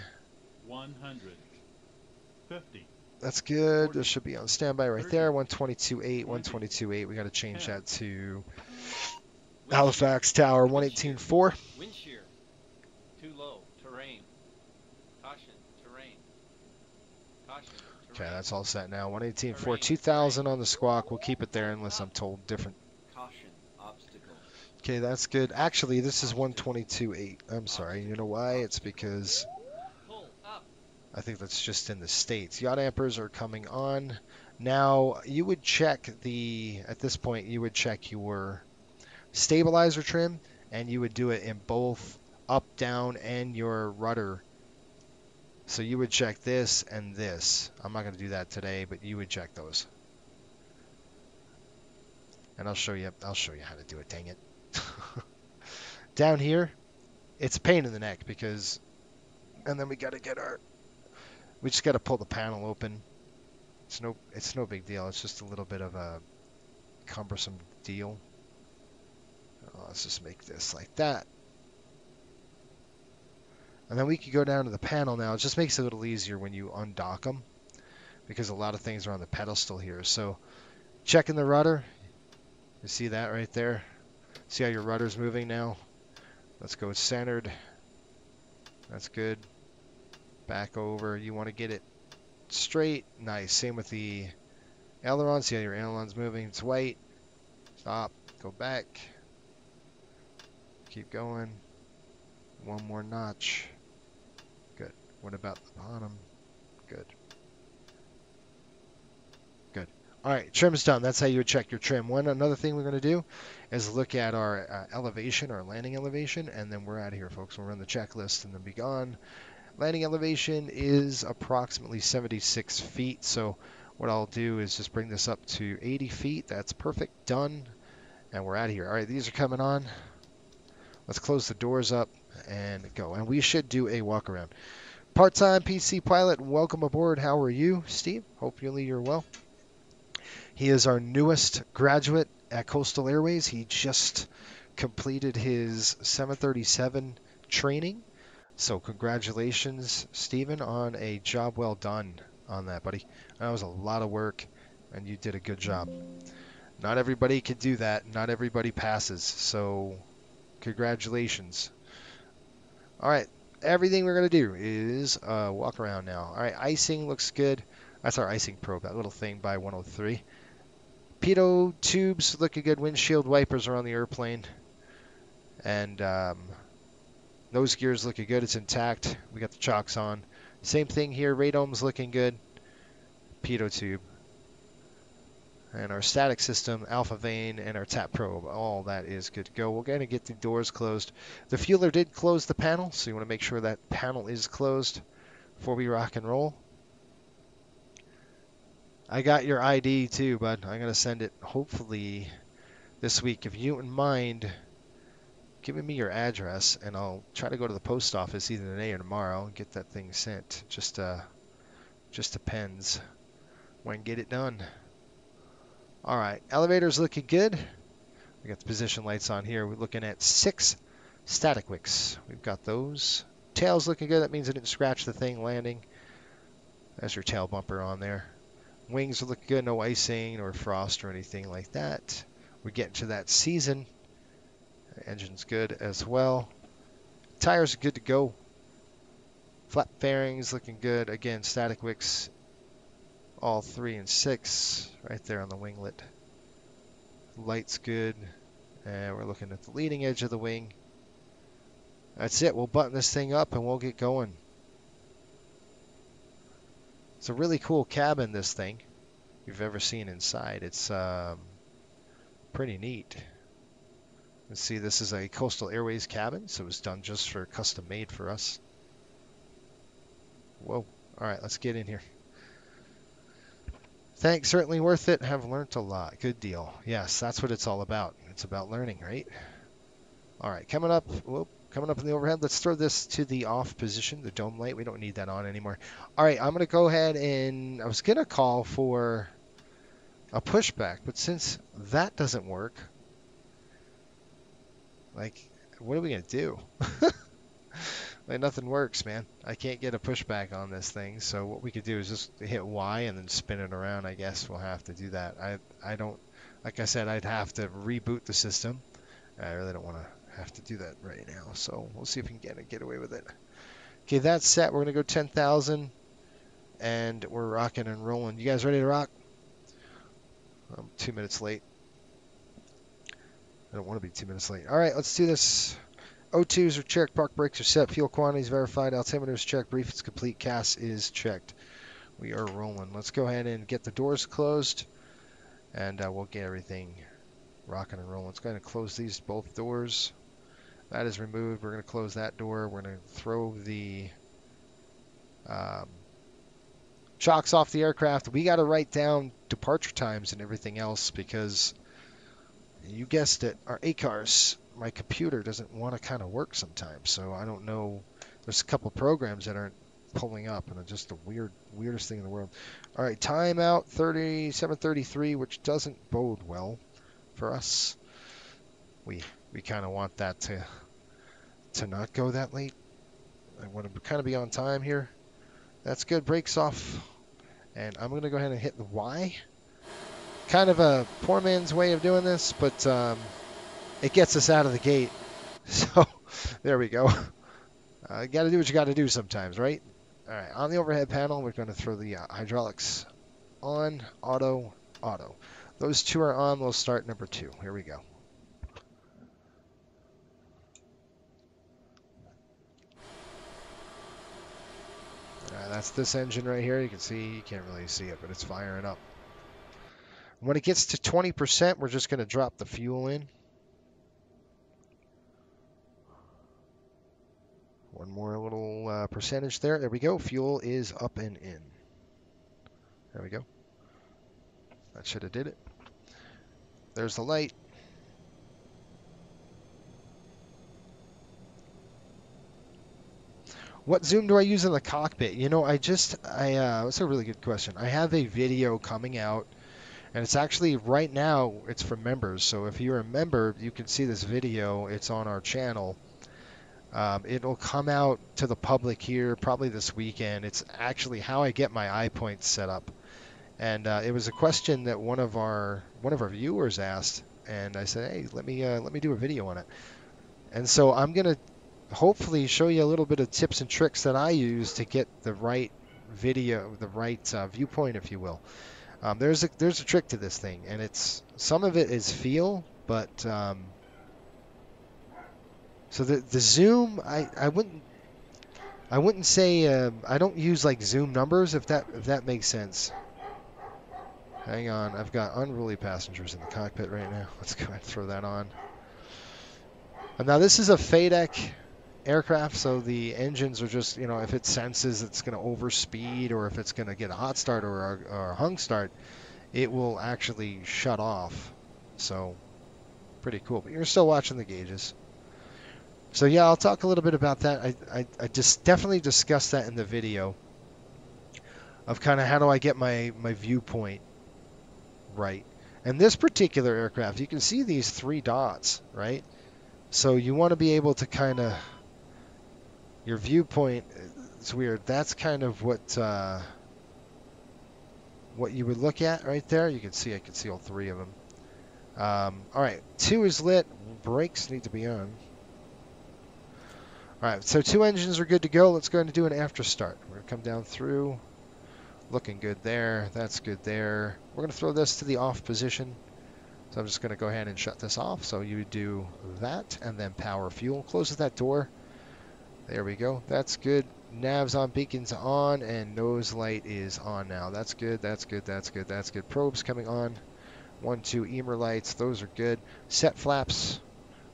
150, That's good. This should be on standby right there. 122.8, 122.8. We got to change 10. that to Wind Halifax Tower 118.4. Wind shear. Too low. Terrain. Caution. Terrain. Caution. Okay, Terrain. that's all set now. 118.4, Terrain. 2,000 on the squawk. We'll keep it there unless I'm told different. Caution. Obstacle. Okay, that's good. Actually, this is 122.8. I'm sorry. You know why? It's because Pull up. I think that's just in the States. Yacht ampers are coming on. Now, you would check at this point, you would check your stabilizer trim, and you would do it in both up, down, and your rudder. So you would check this and this. I'm not going to do that today, but you would check those. And I'll show you how to do it, dang it. Down here, it's a pain in the neck because, and then we got to we just got to pull the panel open. It's no big deal. It's just a little bit of a cumbersome deal. Let's just make this like that. And then we could go down to the panel now. It just makes it a little easier when you undock them because a lot of things are on the pedestal here. So checking the rudder. You see that right there? See how your rudder's moving now? Let's go centered. That's good. Back over. You want to get it straight. Nice. Same with the aileron. See how your aileron's moving? It's white. Stop. Go back. Keep going. One more notch. Good. What about the bottom? Good. Good. All right, trim's done. That's how you would check your trim. Another thing we're going to do is look at our elevation, our landing elevation, and then we're out of here, folks. We'll run the checklist and then be gone. Landing elevation is approximately 76 feet. So what I'll do is just bring this up to 80 feet. That's perfect. Done. And we're out of here. All right, these are coming on. Let's close the doors up and go. And we should do a walk around. Part-time PC pilot, welcome aboard. How are you, Steve? Hopefully you're well. He is our newest graduate at Coastal Airways. He just completed his 737 training. So congratulations, Stephen, on a job well done on that, buddy. That was a lot of work, and you did a good job. Not everybody can do that. Not everybody passes. So congratulations. All right, everything we're going to do is walk around now. All right, icing looks good. That's our icing probe, that little thing by 103. Pitot tubes looking good. Windshield wipers are on the airplane. And nose gear's looking good. It's intact. We got the chocks on. Same thing here. Radome's looking good. Pitot tube. And our static system, alpha vane, and our tap probe, all that is good to go. We're going to get the doors closed. The fueler did close the panel, so you want to make sure that panel is closed before we rock and roll. I got your ID too, bud. I'm going to send it hopefully this week. If you wouldn't mind giving me your address, and I'll try to go to the post office either today or tomorrow and get that thing sent. Just depends when I can get it done. All right, elevator's looking good. We got the position lights on here. We're looking at 6 static wicks. We've got those. Tail's looking good. That means it didn't scratch the thing landing. There's your tail bumper on there. Wings are looking good. No icing or frost or anything like that. We're getting to that season. Engine's good as well. Tires are good to go. Flap fairings looking good. Again, static wicks. All 3 and 6 right there on the winglet. Light's good. And we're looking at the leading edge of the wing. That's it. We'll button this thing up and we'll get going. It's a really cool cabin, this thing. You've ever seen inside. It's pretty neat. Let's see, this is a Coastal Airways cabin, so it was done just for custom made for us. Whoa. All right, let's get in here. Thanks, certainly worth it. Have learned a lot. Good deal. Yes, that's what it's all about. It's about learning, right? All right, coming up. Whoop, coming up in the overhead. Let's throw this to the off position, the dome light. We don't need that on anymore. All right, I'm going to go ahead and I was going to call for a pushback, but since that doesn't work, like, what are we going to do? Like, nothing works, man. I can't get a pushback on this thing, so what we could do is just hit Y and then spin it around. I guess we'll have to do that. I don't, like I said, I'd have to reboot the system. I really don't want to have to do that right now, so we'll see if we can get away with it. Okay, that's set. We're going to go 10,000, and we're rocking and rolling. You guys ready to rock? I'm 2 minutes late. I don't want to be 2 minutes late. All right, let's do this. O2s are checked, park brakes are set, fuel quantities verified, altimeters checked, brief is complete, CAS is checked. We are rolling. Let's go ahead and get the doors closed, and we'll get everything rocking and rolling. Let's go ahead and close these both doors. That is removed. We're going to close that door. We're going to throw the chocks off the aircraft. We got to write down departure times and everything else because you guessed it, our ACARS, my computer doesn't want to kind of work sometimes. So I don't know. There's a couple programs that aren't pulling up, and it's just the weirdest thing in the world. All right, timeout 37:33, which doesn't bode well for us. We kind of want that to not go that late. I want to kind of be on time here. That's good. Brakes off, and I'm going to go ahead and hit the Y. Kind of a poor man's way of doing this, but it gets us out of the gate. So there we go. You got to do what you got to do sometimes, right? All right, on the overhead panel, we're going to throw the hydraulics on, auto, auto. Those two are on. We'll start number 2. Here we go. That's this engine right here. You can see, you can't really see it, but it's firing up. When it gets to 20%, we're just going to drop the fuel in. One more little percentage there. There we go. Fuel is up and in. There we go. That should have did it. There's the light. What zoom do I use in the cockpit? You know, that's a really good question. I have a video coming out, and it's actually right now, it's for members. So if you're a member, you can see this video. It's on our channel. It'll come out to the public here probably this weekend. It's actually how I get my iPoints set up. And it was a question that one of our viewers asked, and I said, hey, let me do a video on it. And so I'm gonna hopefully show you a little bit of tips and tricks that I use to get the right video, the right viewpoint, if you will. There's a trick to this thing, and it's some of it is feel, but so the zoom, I wouldn't say I don't use like zoom numbers if that makes sense. Hang on, I've got unruly passengers in the cockpit right now. Let's go ahead and throw that on. And now this is a FADEC aircraft, so the engines are just, if it senses it's going to overspeed or if it's going to get a hot start or a hung start, it will actually shut off. So pretty cool. But you're still watching the gauges. So yeah, I'll talk a little bit about that. I just definitely discussed that in the video of kind of how do I get my viewpoint right. And this particular aircraft, you can see these 3 dots, right? So you want to be able to kind of, your viewpoint, it's weird. That's kind of what you would look at right there. You can see, I can see all 3 of them. All right, 2 is lit. Brakes need to be on. All right, so 2 engines are good to go. Let's go ahead and do an after start. We're going to come down through. Looking good there. That's good there. We're going to throw this to the off position. So I'm just going to go ahead and shut this off. So you do that and then power fuel. Closes that door. There we go. That's good. Nav's on, beacons on, and nose light is on now. That's good. That's good. That's good. That's good. Probes coming on. 1, 2 Emer lights. Those are good. Set flaps.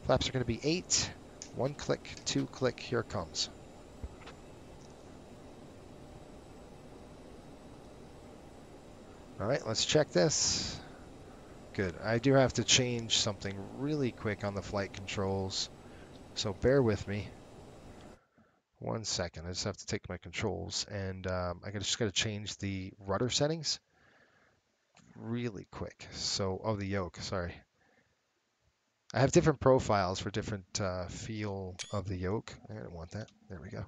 Flaps are going to be 8. 1 click, 2 click. Here it comes. All right, let's check this. Good. I do have to change something really quick on the flight controls, so bear with me. 1 second. I just have to take my controls, and just got to change the rudder settings really quick. So, oh, the yoke. Sorry. I have different profiles for different feel of the yoke. I didn't want that. There we go.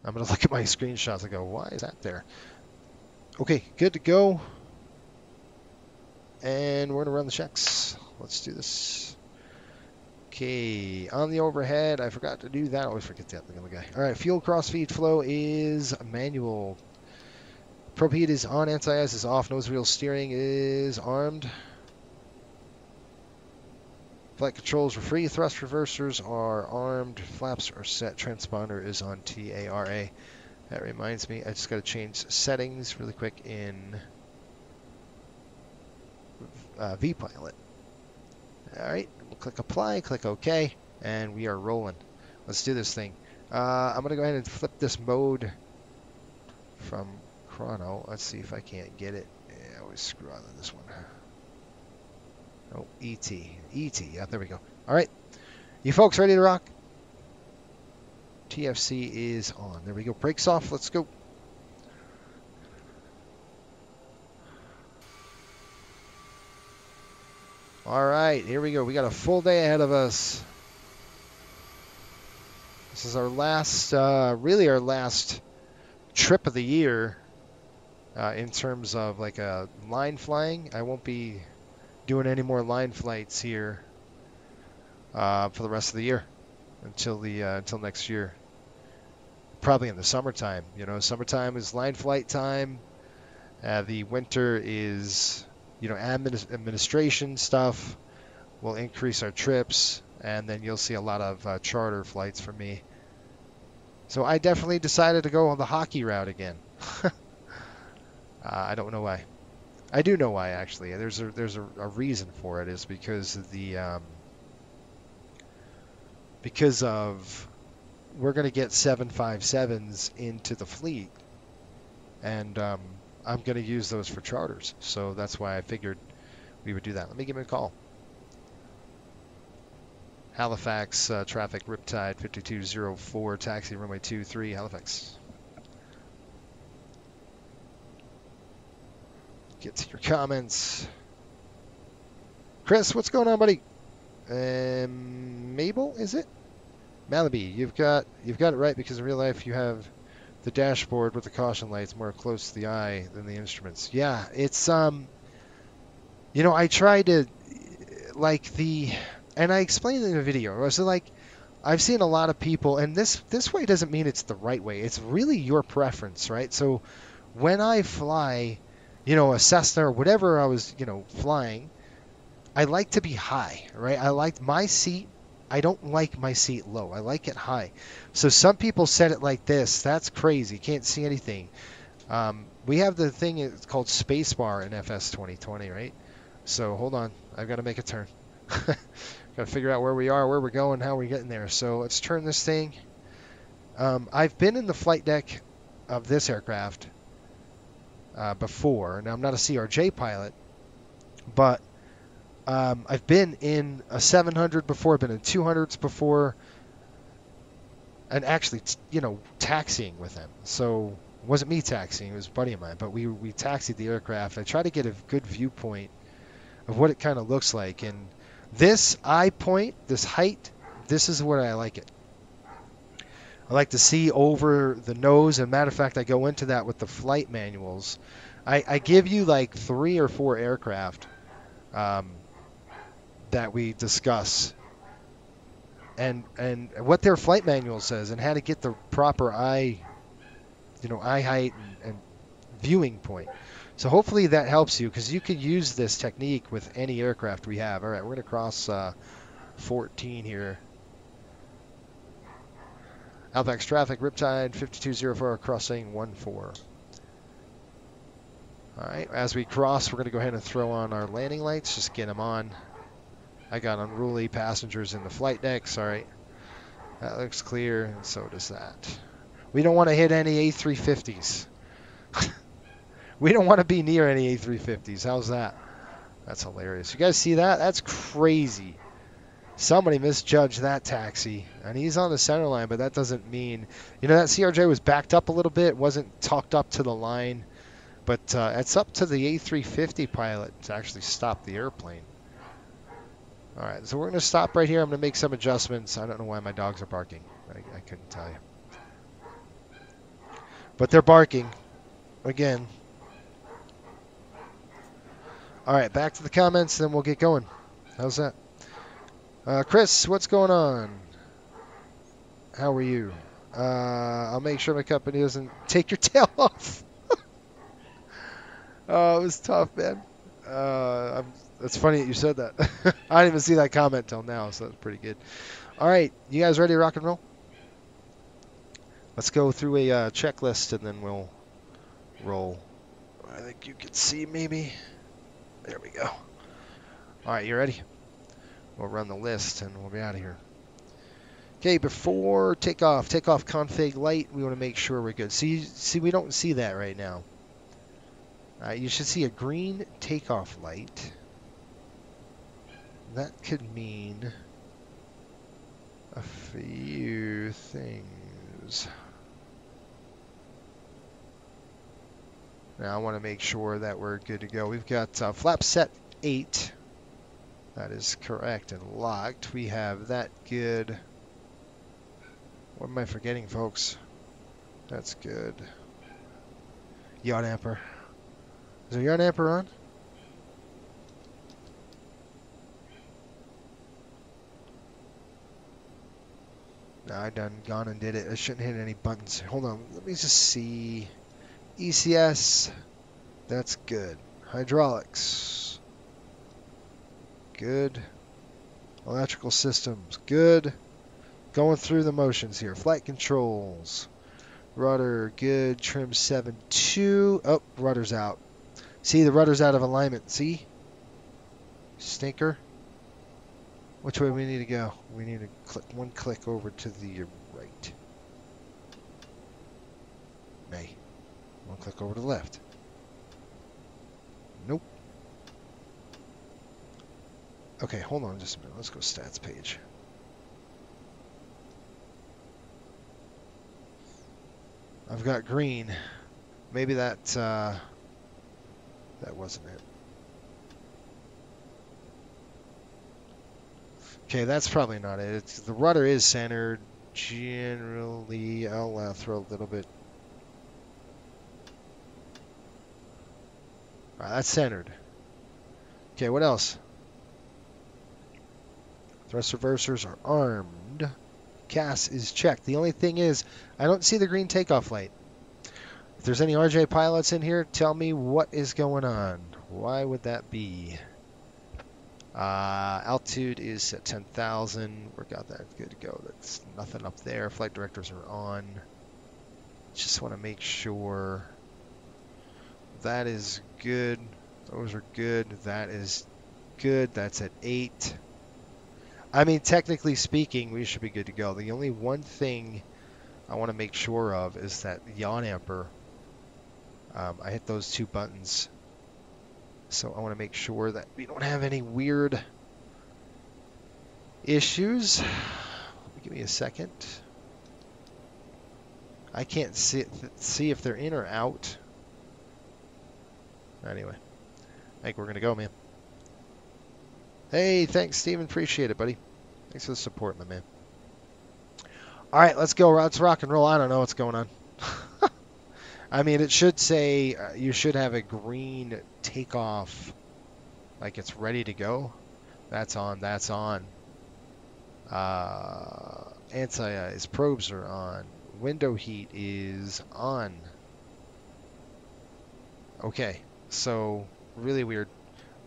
I'm gonna look at my screenshots and go, why is that there? Okay, good to go. And we're gonna run the checks. Let's do this. Okay, on the overhead, I forgot to do that. I always forget that. Look at the guy. All right, fuel cross-feed flow is manual. Probe heat is on, anti-ice is off, nose wheel steering is armed. Flight controls are free, thrust reversers are armed, flaps are set, transponder is on TARA. That reminds me, I just got to change settings really quick in vPilot. Alright, we'll click apply, click OK, and we are rolling. Let's do this thing. I'm going to go ahead and flip this mode from chrono. Let's see if I can't get it. Yeah, I always screw on this one. Oh, ET. Yeah, there we go. Alright, you folks ready to rock? TFC is on. There we go. Brakes off. Let's go. All right, here we go. We got a full day ahead of us. This is our last, really our last trip of the year in terms of like a line flying. I won't be doing any more line flights here for the rest of the year until next year. Probably in the summertime. You know, summertime is line flight time. The winter is, you know, administration stuff. Will increase our trips, and then you'll see a lot of charter flights for me. So I definitely decided to go on the hockey route again. I don't know why. I do know why, actually. There's a reason for it. Is because of we're going to get 757s into the fleet, and I'm going to use those for charters. So that's why I figured we would do that. Let me give him a call. Halifax traffic, Riptide 5204, taxi runway 23, Halifax. Get to your comments. Chris, what's going on, buddy? Mabel, is it? Malaby, you've got it right, because in real life you have the dashboard with the caution lights more close to the eye than the instruments. Yeah, it's you know, I tried to and I explained in the video. So like, I've seen a lot of people, and this way doesn't mean it's the right way. It's really your preference, right? So when I fly, you know, a Cessna or whatever I was, you know, flying, I like to be high, right? I like my seat. I don't like my seat low. I like it high. So some people set it like this. That's crazy. Can't see anything. We have the thing, it's called spacebar in FS 2020, right? So hold on. I've got to make a turn. Got to figure out where we are, where we're going, how we're getting there. So let's turn this thing. I've been in the flight deck of this aircraft before. Now, I'm not a CRJ pilot, but I've been in a 700 before. I've been in 200s before. And actually, you know, taxiing with them. So it wasn't me taxiing, it was a buddy of mine. But we taxied the aircraft. I tried to get a good viewpoint of what it kind of looks like. And this eye point, this height, this is where I like it. I like to see over the nose. And matter of fact, I go into that with the flight manuals. I give you like 3 or 4 aircraft that we discuss. And what their flight manual says, and how to get the proper eye height and viewing point. So hopefully that helps you, because you could use this technique with any aircraft we have. All right, we're going to cross 14 here. Halifax traffic, Riptide 5204, crossing 14. All right, as we cross, we're going to go ahead and throw on our landing lights. Just get them on. I got unruly passengers in the flight decks. All right, that looks clear, and so does that. We don't want to hit any A350s. We don't want to be near any A350s. How's that? That's hilarious. You guys see that? That's crazy. Somebody misjudged that taxi, and he's on the center line, but that doesn't mean, you know, that CRJ was backed up a little bit, wasn't tucked up to the line, but it's up to the A350 pilot to actually stop the airplane. All right, so we're going to stop right here. I'm going to make some adjustments. I don't know why my dogs are barking. I couldn't tell you. But they're barking again. All right, back to the comments, then we'll get going. How's that? Chris, what's going on? How are you? I'll make sure my company doesn't take your tail off. Oh, it was tough, man. It's funny that you said that. I didn't even see that comment till now, so that's pretty good. All right, you guys ready to rock and roll? Let's go through a checklist, and then we'll roll. I think you can see maybe. There we go. All right, you ready? We'll run the list, and we'll be out of here. Okay, before takeoff config light, we want to make sure we're good. See, we don't see that right now. You should see a green takeoff light. That could mean a few things. Now I want to make sure that we're good to go. We've got flap set 8. That is correct and locked. We have that good. What am I forgetting, folks? That's good. Yaw damper. Is there yaw damper on? No, I done gone and did it. I shouldn't hit any buttons. Hold on. Let me just see. ECS. That's good. Hydraulics. Good. Electrical systems. Good. Going through the motions here. Flight controls. Rudder. Good. Trim 7.2. Oh, rudder's out. See, the rudder's out of alignment. See? Stinker. Which way we need to go? We need to click one click over to the right. Nay. One click over to the left. Nope. Okay, hold on just a minute. Let's go stats page. I've got green. Maybe that wasn't it. Okay, that's probably not it. The rudder is centered. Generally, I'll throw a little bit. All right, that's centered. Okay, what else? Thrust reversers are armed. CAS is checked. The only thing is, I don't see the green takeoff light. If there's any RJ pilots in here, tell me what is going on. Why would that be? Altitude is at 10,000. We got that good to go. That's nothing up there. Flight directors are on. Just want to make sure that is good. Those are good. That is good. That's at 8. I mean, technically speaking, we should be good to go. The only one thing I want to make sure of is that yaw damper. I hit those 2 buttons. So I want to make sure that we don't have any weird issues. Give me a second. I can't see if they're in or out. Anyway, I think we're going to go, man. Hey, thanks, Steven. Appreciate it, buddy. Thanks for the support, my man. All right, let's go. Let's rock and roll. I don't know what's going on. I mean, it should say you should have a green takeoff, like it's ready to go. That's on. That's on. Anti-ice probes are on. Window heat is on. Okay, so really weird.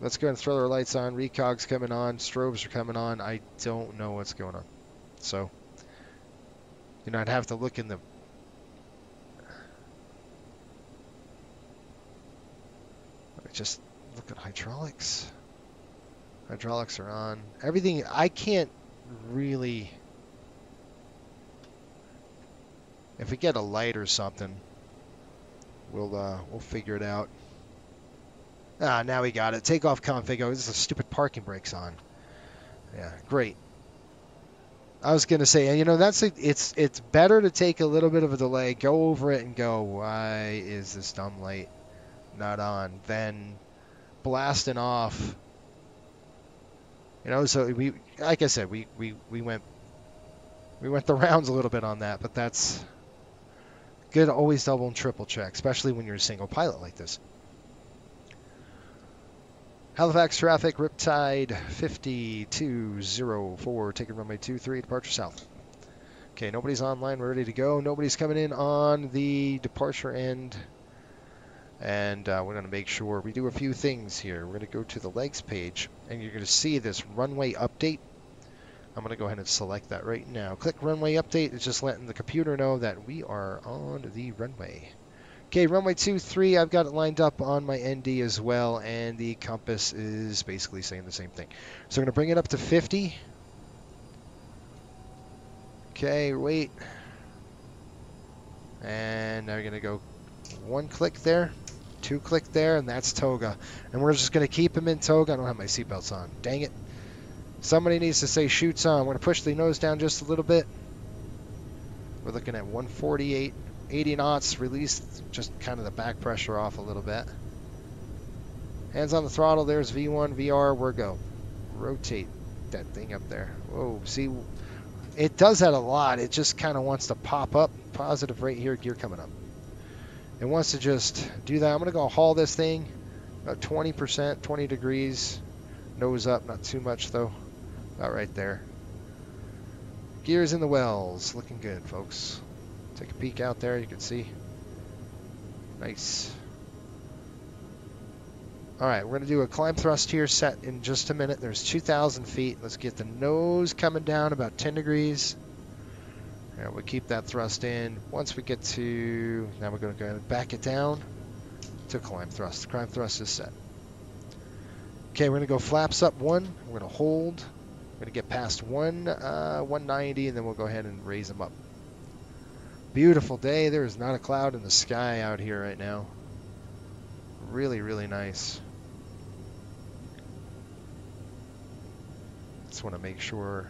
Let's go and throw our lights on. Recog's coming on. Strobes are coming on. I don't know what's going on. So, you know, I'd have to look in the... just look at hydraulics. Hydraulics are on. Everything, I can't really... If we get a light or something, we'll figure it out. Ah, now we got it. Takeoff config. Oh, this is a stupid parking brakes on. Yeah, great. I was gonna say, you know, it's better to take a little bit of a delay, go over it, and go, why is this dumb light not on? Than blasting off. You know, so we, like I said, we went the rounds a little bit on that, but that's good. Always double and triple check, especially when you're a single pilot like this. Halifax traffic, Riptide 5204, taking runway 23, departure south. Okay, nobody's online, we're ready to go. Nobody's coming in on the departure end. And we're going to make sure we do a few things here. We're going to go to the legs page, and you're going to see this runway update. I'm going to go ahead and select that right now. Click runway update. It's just letting the computer know that we are on the runway. Okay, runway 23, I've got it lined up on my ND as well, and the compass is basically saying the same thing. So we're going to bring it up to 50. Okay, wait. And now we're going to go one click there, two click there, and that's toga. And we're just going to keep him in toga. I don't have my seatbelts on. Dang it. Somebody needs to say shoots on. We're going to push the nose down just a little bit. We're looking at 148. 80 knots, release just kind of the back pressure off a little bit. Hands on the throttle, there's V1, VR, we're go. Rotate that thing up there. Whoa, see, it does that a lot. It just kind of wants to pop up. Positive right here, gear coming up. It wants to just do that. I'm going to go haul this thing about 20%, 20 degrees. Nose up, not too much though. About right there. Gears in the wells, looking good, folks. Take a peek out there, you can see. Nice. Alright, we're going to do a climb thrust here set in just a minute. There's 2,000 feet. Let's get the nose coming down about 10 degrees. And we'll keep that thrust in. Once we get to... Now we're going to go ahead and back it down to climb thrust. The climb thrust is set. Okay, we're going to go flaps up 1. We're going to hold. We're going to get past 190, and then we'll go ahead and raise them up. Beautiful day. There is not a cloud in the sky out here right now. Really, really nice. Just want to make sure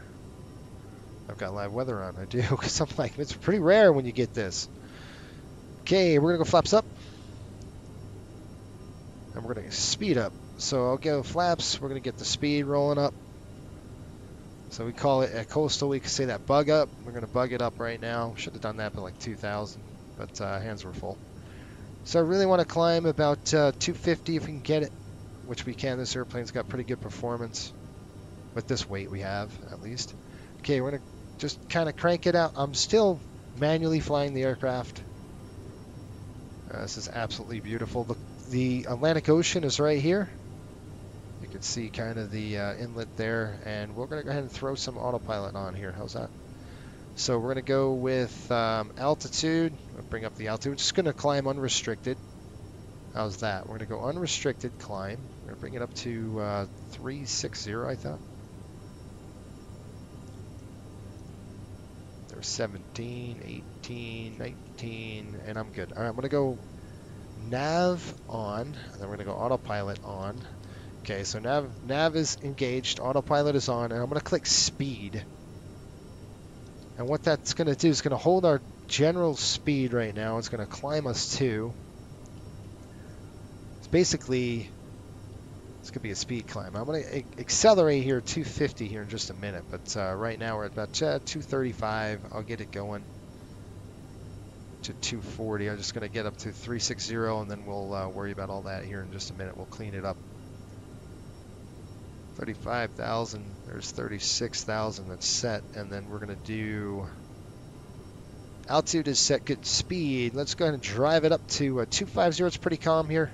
I've got live weather on. I do, because I'm like, it's pretty rare when you get this. Okay, we're going to go flaps up. And we're going to speed up. So I'll go flaps. We're going to get the speed rolling up. So we call it at Coastal, we can say that bug up. We're going to bug it up right now. Should have done that by like 2,000, but hands were full. So I really want to climb about 250 if we can get it, which we can. This airplane's got pretty good performance with this weight we have, at least. Okay, we're going to just kind of crank it out. I'm still manually flying the aircraft. This is absolutely beautiful. The Atlantic Ocean is right here. You can see kind of the inlet there, and we're going to go ahead and throw some autopilot on here. How's that? So we're going to go with altitude. I'll bring up the altitude. We're just going to climb unrestricted. How's that? We're going to go unrestricted climb. We're going to bring it up to 360, I thought. There's 17, 18, 19, and I'm good. All right, I'm going to go nav on, and then we're going to go autopilot on. Okay, so nav is engaged, autopilot is on, and I'm going to click speed. And what that's going to do is going to hold our general speed right now. It's going to climb us to. It's basically, it's going to be a speed climb. I'm going to accelerate here 250 here in just a minute, but right now we're at about 235. I'll get it going to 240. I'm just going to get up to 360, and then we'll worry about all that here in just a minute. We'll clean it up. 35,000, there's 36,000 that's set, and then we're going to do altitude is set, good speed. Let's go ahead and drive it up to 250. It's pretty calm here.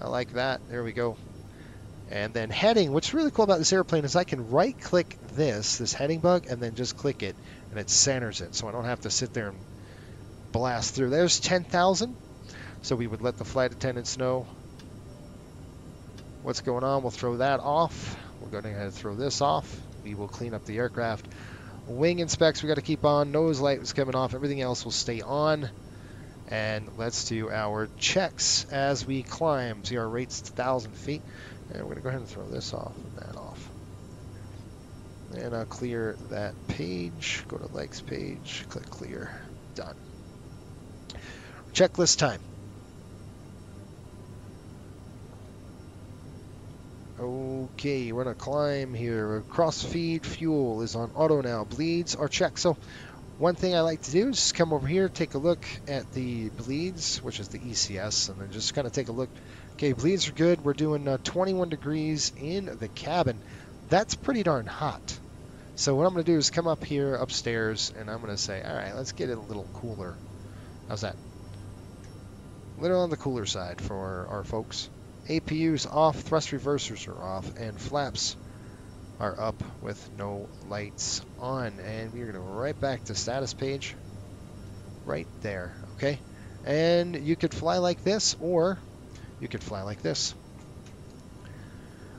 I like that. There we go. And then heading, what's really cool about this airplane is I can right click this heading bug, and then just click it, and it centers it, so I don't have to sit there and blast through. There's 10,000, so we would let the flight attendants know what's going on. We'll throw that off. We're going to go ahead and throw this off. We will clean up the aircraft. Wing inspects we got to keep on. Nose light was coming off. Everything else will stay on. And let's do our checks as we climb. See, our rate's 1,000 feet. And we're going to go ahead and throw this off and that off. And I'll clear that page. Go to legs page. Click clear. Done. Checklist time. Okay, we're going to climb here. Cross-feed fuel is on auto now. Bleeds are checked. So one thing I like to do is just come over here, take a look at the bleeds, which is the ECS, and then just kind of take a look. Okay, bleeds are good. We're doing 21 degrees in the cabin. That's pretty darn hot. So what I'm going to do is come up here upstairs, and I'm going to say, all right, let's get it a little cooler. How's that? A little on the cooler side for our folks. APU's off, thrust reversers are off, and flaps are up with no lights on. And we're going to go right back to status page. Right there, okay? And you could fly like this, or you could fly like this.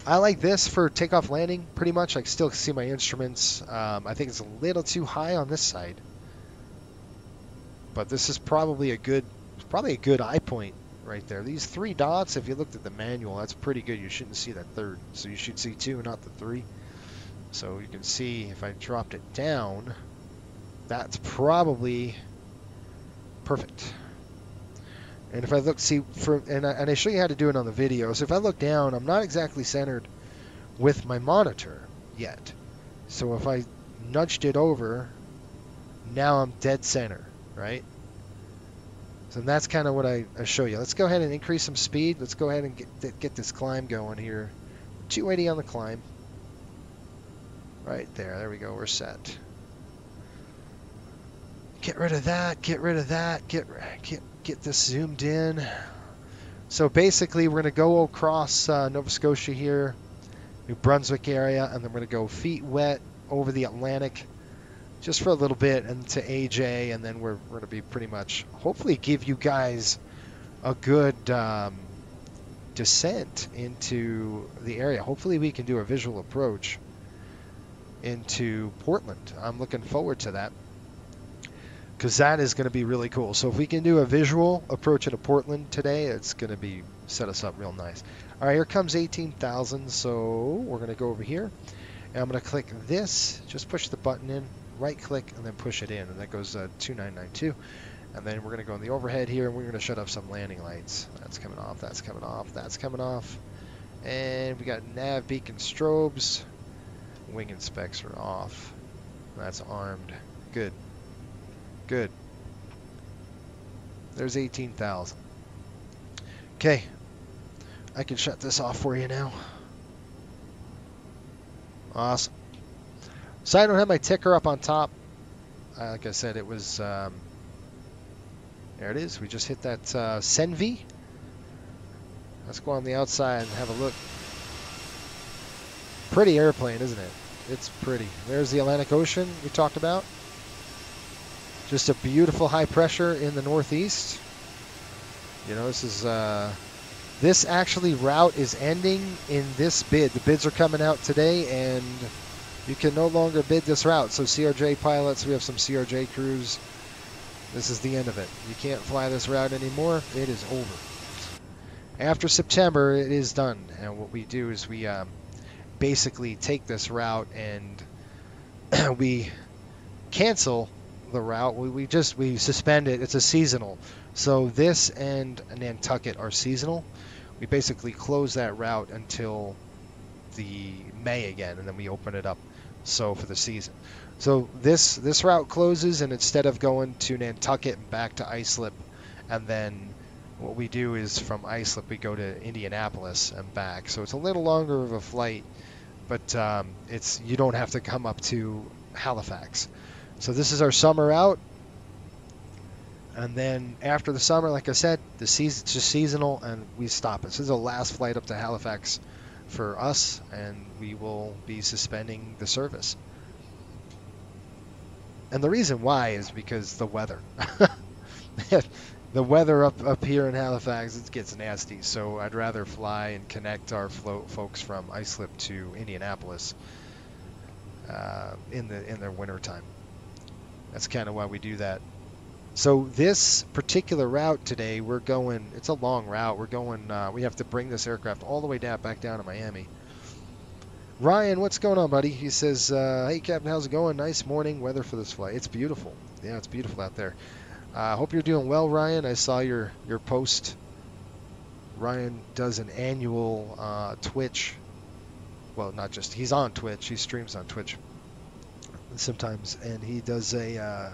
I like this for takeoff landing, pretty much. I can still see my instruments. I think it's a little too high on this side. But this is probably a good eye point right there. These 3 dots, if you looked at the manual, that's pretty good. You shouldn't see that third. So you should see 2, not the 3. So you can see if I dropped it down, that's probably perfect. And if I look, see, and I show you how to do it on the video. So if I look down, I'm not exactly centered with my monitor yet. So if I nudged it over, now I'm dead center, right? So that's kind of what I show you. Let's go ahead and increase some speed. Let's go ahead and get this climb going here. 280 on the climb. Right there. There we go. We're set. Get rid of that. Get rid of that. Get this zoomed in. So basically, we're going to go across Nova Scotia here, New Brunswick area, and then we're going to go feet wet over the Atlantic just for a little bit and to AJ, and then we're going to be pretty much, hopefully give you guys a good descent into the area. Hopefully we can do a visual approach into Portland. I'm looking forward to that because that is going to be really cool. So if we can do a visual approach into Portland today, it's going to be set us up real nice. All right, here comes 18,000. So we're going to go over here, and I'm going to click this. Just push the button in. Right click and then push it in, and that goes 2992. And then we're going to go on the overhead here, and we're going to shut off some landing lights. That's coming off, that's coming off, that's coming off. And we got nav beacon strobes. Wing inspects are off. That's armed. Good. Good. There's 18,000. Okay. I can shut this off for you now. Awesome. So I don't have my ticker up on top. Like I said, it was, there it is. We just hit that Senvi. Let's go on the outside and have a look. Pretty airplane, isn't it? It's pretty. There's the Atlantic Ocean we talked about. Just a beautiful high pressure in the northeast. You know, this is, this actually route is ending in this bid. The bids are coming out today, and you can no longer bid this route. So CRJ pilots, we have some CRJ crews. This is the end of it. You can't fly this route anymore. It is over. After September, it is done. And what we do is we basically take this route and we cancel the route. We suspend it. It's a seasonal. So this and Nantucket are seasonal. We basically close that route until the May again, and then we open it up. So for the season. So this route closes, and instead of going to Nantucket and back to Islip, and then what we do is from Islip we go to Indianapolis and back. So it's a little longer of a flight, but it's you don't have to come up to Halifax. So this is our summer out, and then after the summer, like I said, the season it's just seasonal, and we stop it. So this is the last flight up to Halifax for us, and we will be suspending the service. And the reason why is because the weather. the weather up here in Halifax, it gets nasty. So I'd rather fly and connect our folks from Islip to Indianapolis in their winter time. That's kind of why we do that. So this particular route today, we're going. It's a long route. We're going. We have to bring this aircraft all the way back down to Miami. Ryan, what's going on, buddy? He says, "Hey, Captain, how's it going? Nice morning weather for this flight. It's beautiful. Yeah, it's beautiful out there. Hope you're doing well, Ryan. I saw your post. Ryan does an annual Twitch. Well, not just. He's on Twitch. He streams on Twitch sometimes, and he does a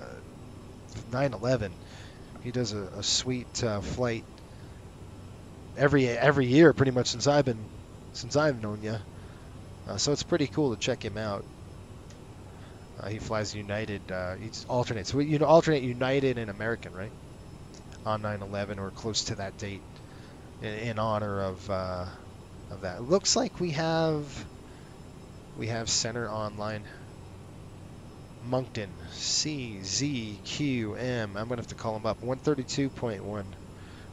9/11. He does a sweet flight every year, pretty much since I've known you. So it's pretty cool to check him out. He flies United. He alternates. You know, alternate United and American, right? On 9/11 or close to that date, in honor of that. It looks like we have center online. Moncton, CZQM. I'm gonna have to call him up. 132.1.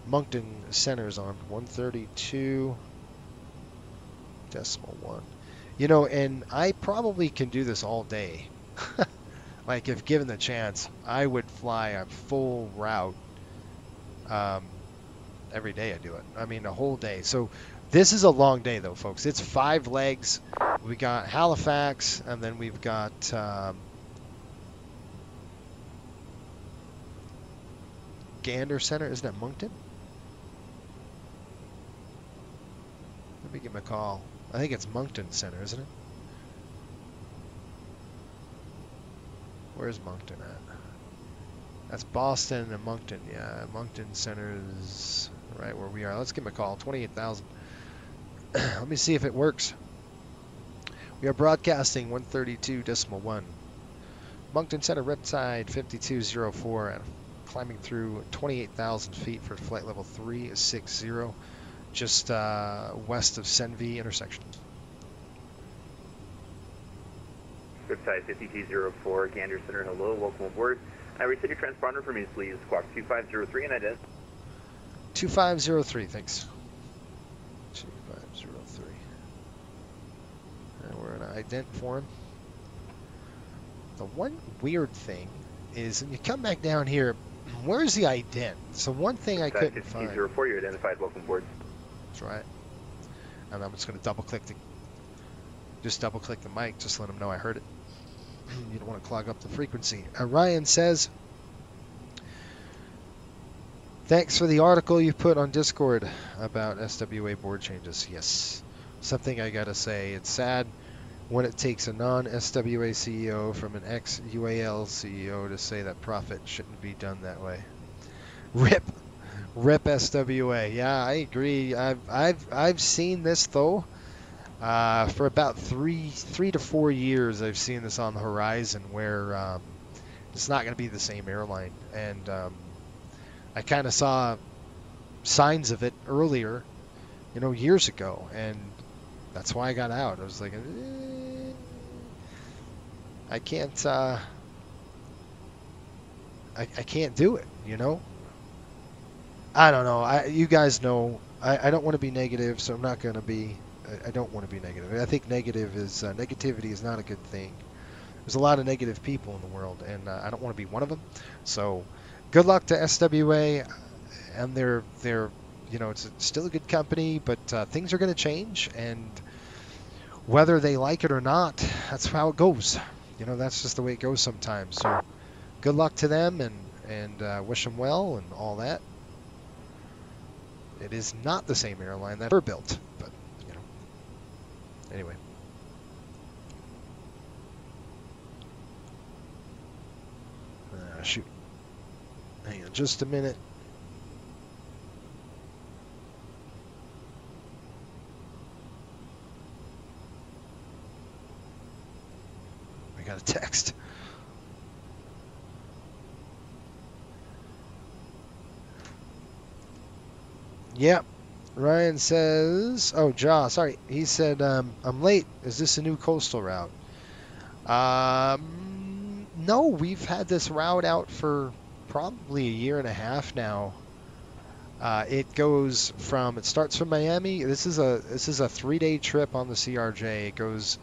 Moncton center's on 132.1. You know, and I probably can do this all day. Like, if given the chance, I would fly a full route. Every day I do it. I mean, a whole day. So this is a long day, though, folks. It's 5 legs. We got Halifax, and then we've got Gander Center. Isn't that Moncton? Let me give him a call. I think it's Moncton Center, isn't it? Where's Moncton at? That's Boston and Moncton. Yeah, Moncton Center is right where we are. Let's give him a call. 28,000. Let me see if it works. We are broadcasting 132.1. Moncton Center, Riptide 5204, and climbing through 28,000 feet for flight level 360, just west of Senvi intersection. Riptide 5204, Gander Center, hello, welcome aboard. Reset your transponder for me, please. Squawk 2503 and identify. 2503, thanks. 2503. And we're in an ident for him. The one weird thing is, when you come back down here, where's the ident? So one thing I couldn't find. 5204, you're identified, welcome aboard. That's right. And I'm just going to double click the mic, just let them know I heard it. You don't want to clog up the frequency. Ryan says, thanks for the article you put on Discord about SWA board changes. Yes, something I gotta say, it's sad when it takes a non-SWA CEO from an ex-UAL CEO to say that profit shouldn't be done that way. Rip SWA. Yeah, I agree. I've seen this though. For about three to 4 years, I've seen this on the horizon where it's not going to be the same airline. And I kind of saw signs of it earlier, years ago. And that's why I got out. I was like, I can't do it, I don't know. You guys know, I don't want to be negative, so I'm not going to be. I don't want to be negative. I think negativity is not a good thing. There's a lot of negative people in the world, and I don't want to be one of them. So, good luck to SWA, and they're it's still a good company, but things are going to change, and whether they like it or not, that's how it goes. That's just the way it goes sometimes. So, good luck to them, and wish them well, and all that. It is not the same airline that were built, but. Anyway. Shoot. Hang on just a minute. I got a text. Yep. Ryan says, oh, Ja, sorry. He said, I'm late. Is this a new coastal route? No, we've had this route out for probably a year and a half now. It starts from Miami. This is a 3-day trip on the CRJ.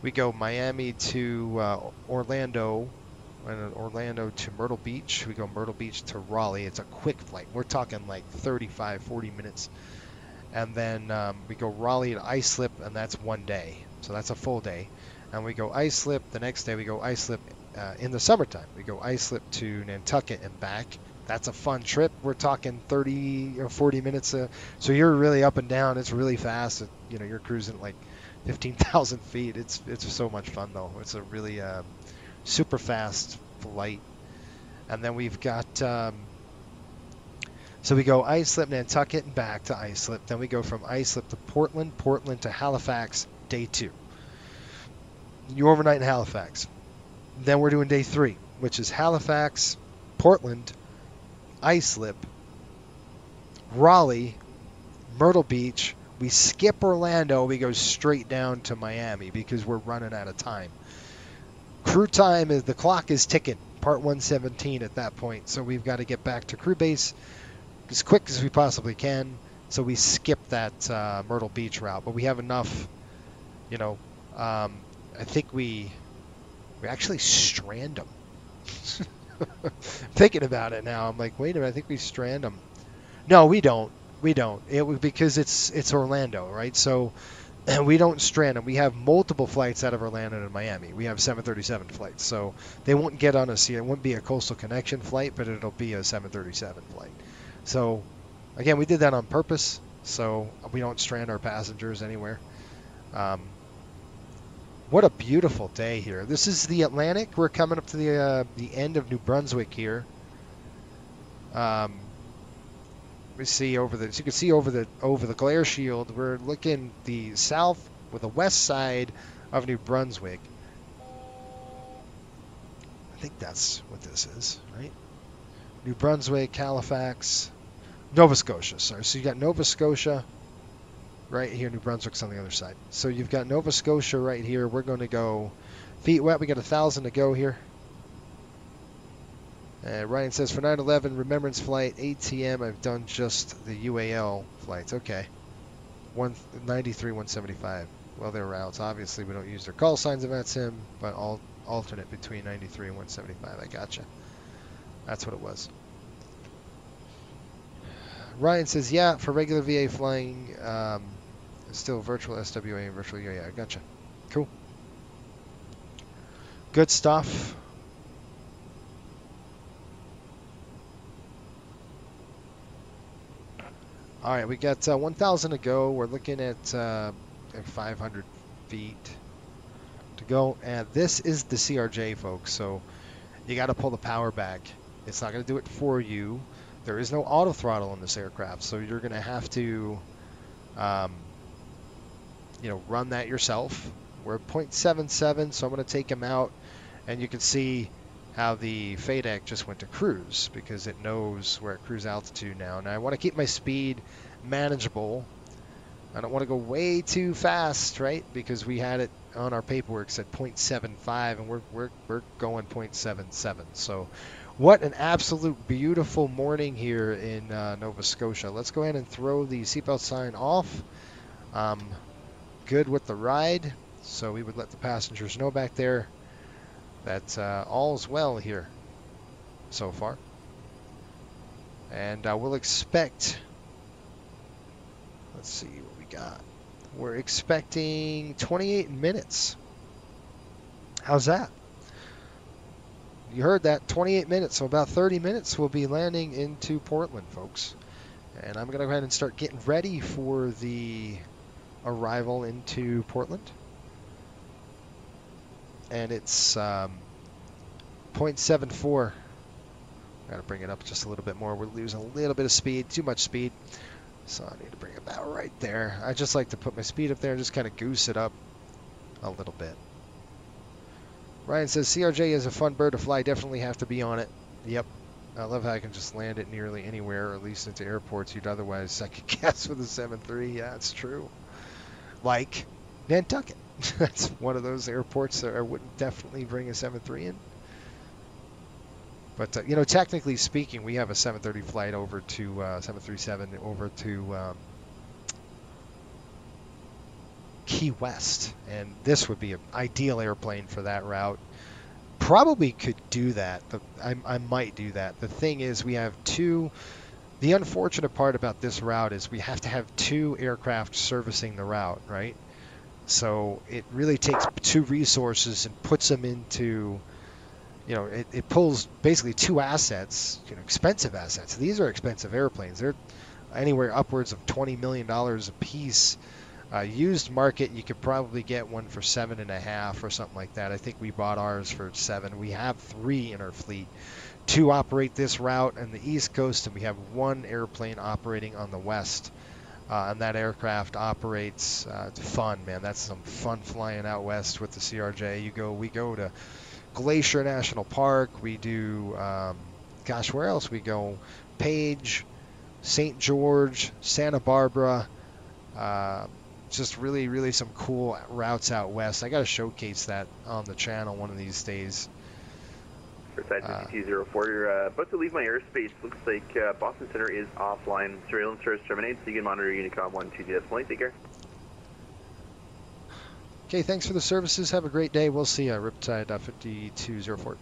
We go Miami to Orlando, and Orlando to Myrtle Beach. We go Myrtle Beach to Raleigh. It's a quick flight. We're talking like 35, 40 minutes. And then we go Raleigh to Islip, and that's 1 day. So that's a full day. And we go Islip. The next day we go Islip in the summertime. We go Islip to Nantucket and back. That's a fun trip. We're talking 30 or 40 minutes. So you're really up and down. It's really fast. You're cruising at like 15,000 feet. It's so much fun though. It's a really super fast flight. And then we've got so we go Islip, Nantucket, and back to Islip. Then we go from Islip to Portland, Portland to Halifax, day 2. You overnight in Halifax. Then we're doing day 3, which is Halifax, Portland, Islip, Raleigh, Myrtle Beach. We skip Orlando. We go straight down to Miami because we're running out of time. Crew time the clock is ticking. Part 117 at that point. So we've got to get back to crew base as quick as we possibly can. So we skip that Myrtle Beach route, but we have enough. I think we actually strand them. Thinking about it now, I'm like, wait a minute, I think we strand them. No, we don't. Because it's Orlando, right? So we don't strand them. We have multiple flights out of Orlando to Miami. We have 737 flights, so they won't get on us here. It won't be a Coastal Connection flight, but it'll be a 737 flight. So again, we did that on purpose, so we don't strand our passengers anywhere. What a beautiful day here. This is the Atlantic. We're coming up to the end of New Brunswick here. We see over the, as you can see over the glare shield, we're looking the south with the west side of New Brunswick. I think that's what this is, right? New Brunswick, Halifax, Nova Scotia. Sorry, so you got Nova Scotia right here. New Brunswick's on the other side. So you've got Nova Scotia right here. We're going to go feet wet. We got 1,000 to go here. Ryan says, for 9/11 Remembrance Flight, ATM, I've done just the UAL flights. Okay. 193, 175. Well, they're routes. Obviously, we don't use their call signs of ATSIM, but alternate between 93 and 175. I gotcha. That's what it was. Ryan says, yeah, for regular VA flying, still virtual SWA and virtual UAL. I gotcha. Cool. Good stuff. All right, we got 1,000 to go. We're looking at 500 feet to go. And this is the CRJ, folks. So you got to pull the power back. It's not going to do it for you. There is no auto throttle in this aircraft. So you're going to have to, run that yourself. We're at 0.77, so I'm going to take him out. And you can see how the FADEC just went to cruise because it knows we're at cruise altitude now. Now I want to keep my speed manageable. I don't want to go way too fast, right? Because we had it on our paperwork said 0.75 and we're going 0.77. So what an absolute beautiful morning here in Nova Scotia. Let's go ahead and throw the seatbelt sign off. Good with the ride. So we would let the passengers know back there that all's well here so far. And we'll expect, let's see what we got. We're expecting 28 minutes. How's that? You heard that, 28 minutes. So about 30 minutes we'll be landing into Portland, folks. And I'm going to go ahead and start getting ready for the arrival into Portland. And it's 0.74. Got to bring it up just a little bit more. We're losing a little bit of speed, too much speed. So I need to bring it about right there. I just like to put my speed up there and just kind of goose it up a little bit. Ryan says, CRJ is a fun bird to fly. Definitely have to be on it. Yep. I love how I can just land it nearly anywhere, or at least into airports you'd otherwise second guess with a 7.3. Yeah, it's true. Like Nantucket. That's one of those airports that I wouldn't definitely bring a 7.3 in. But you know, technically speaking, we have a 730 flight over to 737 over to Key West, and this would be an ideal airplane for that route. Probably could do that. I might do that. The thing is, we have two. The unfortunate part about this route is we have to have two aircraft servicing the route, right? So it really takes two resources and puts them into, you know, it pulls basically two assets, you know, expensive assets. These are expensive airplanes. They're anywhere upwards of $20 million a piece. Used market, you could probably get one for 7.5 or something like that. I think we bought ours for 7. We have 3 in our fleet. 2 operate this route on the East Coast, and we have 1 airplane operating on the West. And that aircraft operates fun, man. That's some fun flying out west with the CRJ. We go to Glacier National Park. We do, gosh, where else we go? Page, St. George, Santa Barbara. Just really, really some cool routes out west. I got to showcase that on the channel one of these days. Side 5204, you're about to leave my airspace. Looks like Boston Center is offline. Surveillance starts terminate, so you can monitor Unicom 120. Take care. Okay, thanks for the services. Have a great day. We'll see you. Riptide 5204.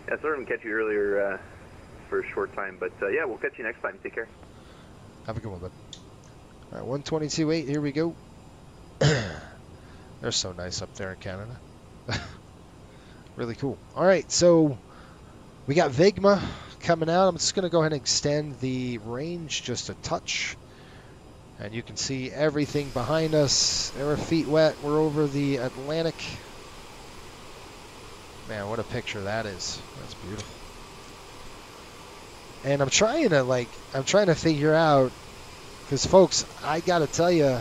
Yeah, sorry I didn't catch you earlier for a short time, but yeah, we'll catch you next time. Take care. Have a good one, bud. All right, 122.8, here we go. They're so nice up there in Canada. Really cool. All right, so we got Vigma coming out. I'm just going to go ahead and extend the range just a touch. And you can see everything behind us. There are feet wet. We're over the Atlantic. Man, what a picture that is. That's beautiful. And I'm trying to figure out, because folks, I got to tell you,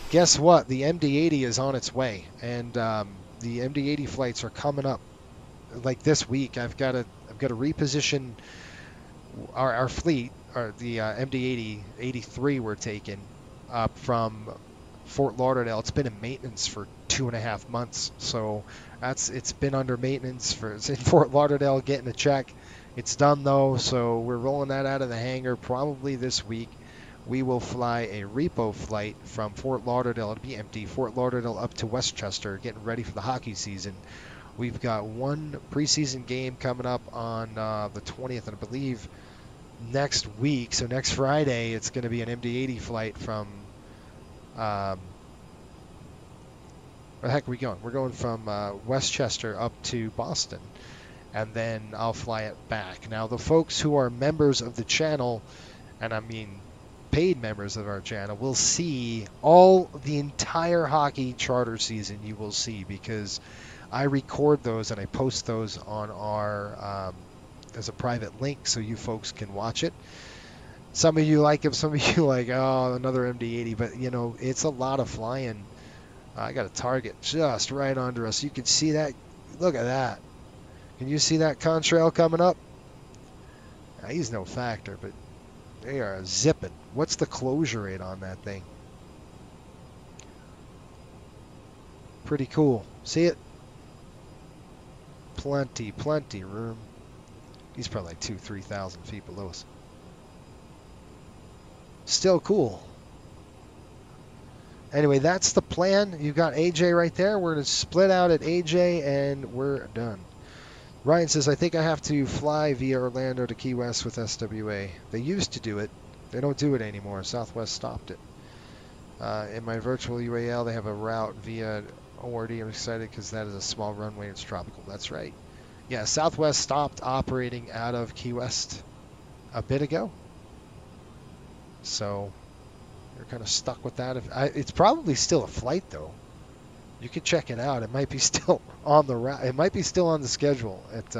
guess what? The MD-80 is on its way. And the MD-80 flights are coming up like this week. I've got to reposition our fleet, or the MD-80 83 we're taking up from Fort Lauderdale. It's been in maintenance for 2.5 months, so it's been under maintenance it's in Fort Lauderdale getting a check. It's done though, so we're rolling that out of the hangar probably this week. We will fly a repo flight from Fort Lauderdale. It'll be empty. Fort Lauderdale up to Westchester, getting ready for the hockey season. We've got one preseason game coming up on the 20th, and I believe next week, so next Friday, it's going to be an MD-80 flight from, where the heck are we going? We're going from Westchester up to Boston, and then I'll fly it back. Now, the folks who are members of the channel, and I mean paid members of our channel, will see the entire hockey charter season. You will see, because I record those and I post those on our as a private link so you folks can watch it. Some of you like it, some of you like, oh, another MD-80, but you know, it's a lot of flying. I got a target just right under us. You can see that. Look at that. Can you see that contrail coming up? Now, he's no factor, but they are zipping. What's the closure rate on that thing? Pretty cool. See it? Plenty room. He's probably like 2,000-3,000 feet below us. Still cool. Anyway, that's the plan. You've got AJ right there. We're going to split out at AJ, and we're done. Ryan says, I think I have to fly via Orlando to Key West with SWA. They used to do it. They don't do it anymore. Southwest stopped it. In my virtual UAL, they have a route via ORD. I'm excited because that is a small runway. It's tropical. That's right. Yeah, Southwest stopped operating out of Key West a bit ago. So you're kind of stuck with that. It's probably still a flight, though. You could check it out. It might be still on the route. It might be still on the schedule at